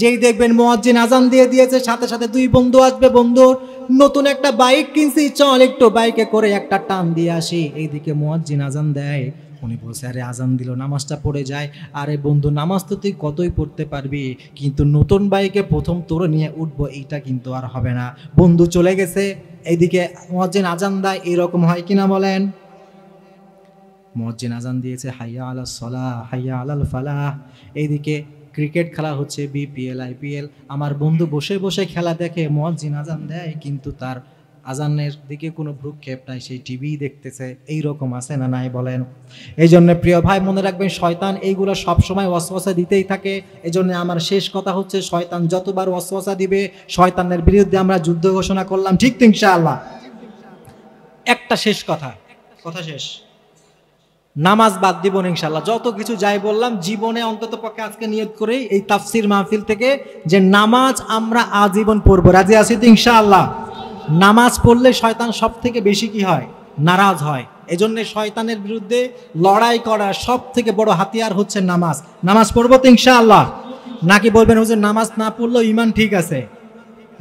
যেই দেখবেন মুয়াজ্জিন আজান দিয়ে দিয়েছে, সাথে সাথে 2 বন্ধু আসবে, বন্ধু নতুন একটা বাইক কিনছি, চল একটু বাইকে করে একটা টান দিয়ে আসি। এইদিকে মুয়াজ্জিন আজান দেয়, উনি বলছে, আরে আজান দিল, নামাজটা পড়ে যায়। আরে বন্ধু, নামাজ তো তুই কতই পড়তে পারবি, কিন্তু নতুন বাইকে প্রথম তোর নিয়ে উঠবো, এইটা কিন্তু আর হবে না। বন্ধু চলে গেছে, এইদিকে মুয়াজ্জিন আজান দেয়। এরকম হয় কিনা বলেন? মুয়াজ্জিন আজান দিয়েছে, হাইয়া আলাস সালাহ, হাইয়া আলাল ফালাহ। এইদিকে ক্রিকেট খেলা হচ্ছে, বিপিএল, আইপিএল। আমার বন্ধু বসে বসে খেলা দেখে, মুয়াজ্জিন আজান দেয়, কিন্তু তার আজানের দিকে কোনো ভ্রুক্ষেপ নাই, সেই টিভি দেখতেছে। এইরকম আছে না নাই বলেন? এই জন্য প্রিয় ভাই মনে রাখবেন, শয়তান এইগুলো সবসময় ওয়াসওয়াসা দিতেই থাকে। এই জন্য আমার শেষ কথা হচ্ছে, শয়তান যতবার ওয়াসওয়াসা দিবে, শয়তানের বিরুদ্ধে আমরা যুদ্ধ ঘোষণা করলাম, ঠিক তো ইনশাআল্লাহ? একটা শেষ কথা, কথা শেষ, নামাজ বাদ দিব না ইনশাআল্লাহ। যত কিছু যাই বললাম, জীবনে অন্তত পক্ষে আজকে নিয়ত করে এই তাফসির মাহফিল থেকে যে নামাজ আমরা আজীবন পড়বো। রাজি আছি তো ইনশাআল্লাহ? নামাজ পড়লে শয়তান সব থেকে বেশি কি হয়? নারাজ হয়। এজন্য শয়তানের বিরুদ্ধে লড়াই করা সব থেকে বড় হাতিয়ার হচ্ছে নামাজ। নামাজ পড়বো তো ইনশাআল্লাহ? নাকি বলবেন হুজুর নামাজ না পড়লেও ইমান ঠিক আছে?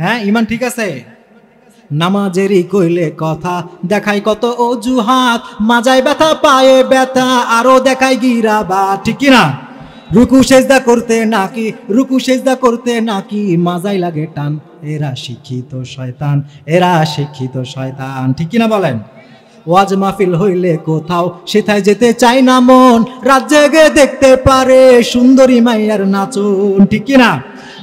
হ্যাঁ, ইমান ঠিক আছে। নামাজেরই কইলে কথা, দেখাই কত অজুহাত, মাজায় ব্যথা পায়ে ব্যথা, আরো দেখাই গিরাবা, ঠিক কিনা? রুকু সেজদা করতে নাকি, রুকু সেজদা করতে নাকি মাজাই লাগে টান, এরা শিক্ষিত শয়তান, এরা শিক্ষিত শয়তান, ঠিক কিনা বলেন? ওয়াজ মাহফিল হইলে কোথাও সেথায় যেতে চাই না মন, রাত জেগে দেখতে পারে সুন্দরী মাইয়ার নাচন, ঠিক কিনা?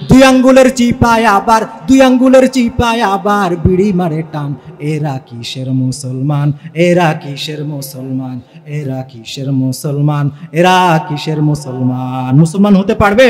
2 আঙ্গুলের চিপায় আবার, 2 আঙ্গুলের চিপায় আবার বিড়ি মারে টান, এরা কিসের মুসলমান, এরা কিসের মুসলমান, এরা কিসের মুসলমান, এরা কিসের মুসলমান? মুসলমান হতে পারবে?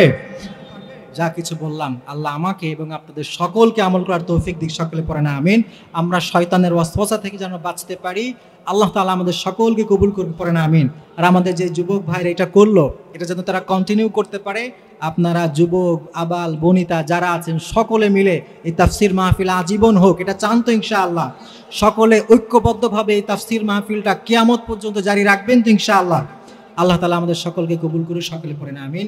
যা কিছু বললাম, আল্লাহ আমাকে এবং আপনাদের সকলকে আমল করার তৌফিক দিক। সকলে পড়েন আমিন। আমরা শয়তানের ওয়াসওয়াসা থেকে যেন বাঁচতে পারি, আল্লাহ তাআলা আমাদের সকলকে কবুল করুন, পড়েন আমিন। আর আমাদের যে যুবক ভাইরা এটা করলো, এটা যেন তারা কন্টিনিউ করতে পারে। আপনারা যুবক, আবাল, বনিতা যারা আছেন, সকলে মিলে এই তাফসির মাহফিল আজীবন হোক, এটা চান তো ইনশাআল্লাহ? সকলে ঐক্যবদ্ধভাবে এই তাফসির মাহফিলটা কিয়ামত পর্যন্ত জারি রাখবেন তো ইনশাআল্লাহ? আল্লাহ তাআলা আমাদের সকলকে কবুল করুন, সকলে পড়েন আমিন।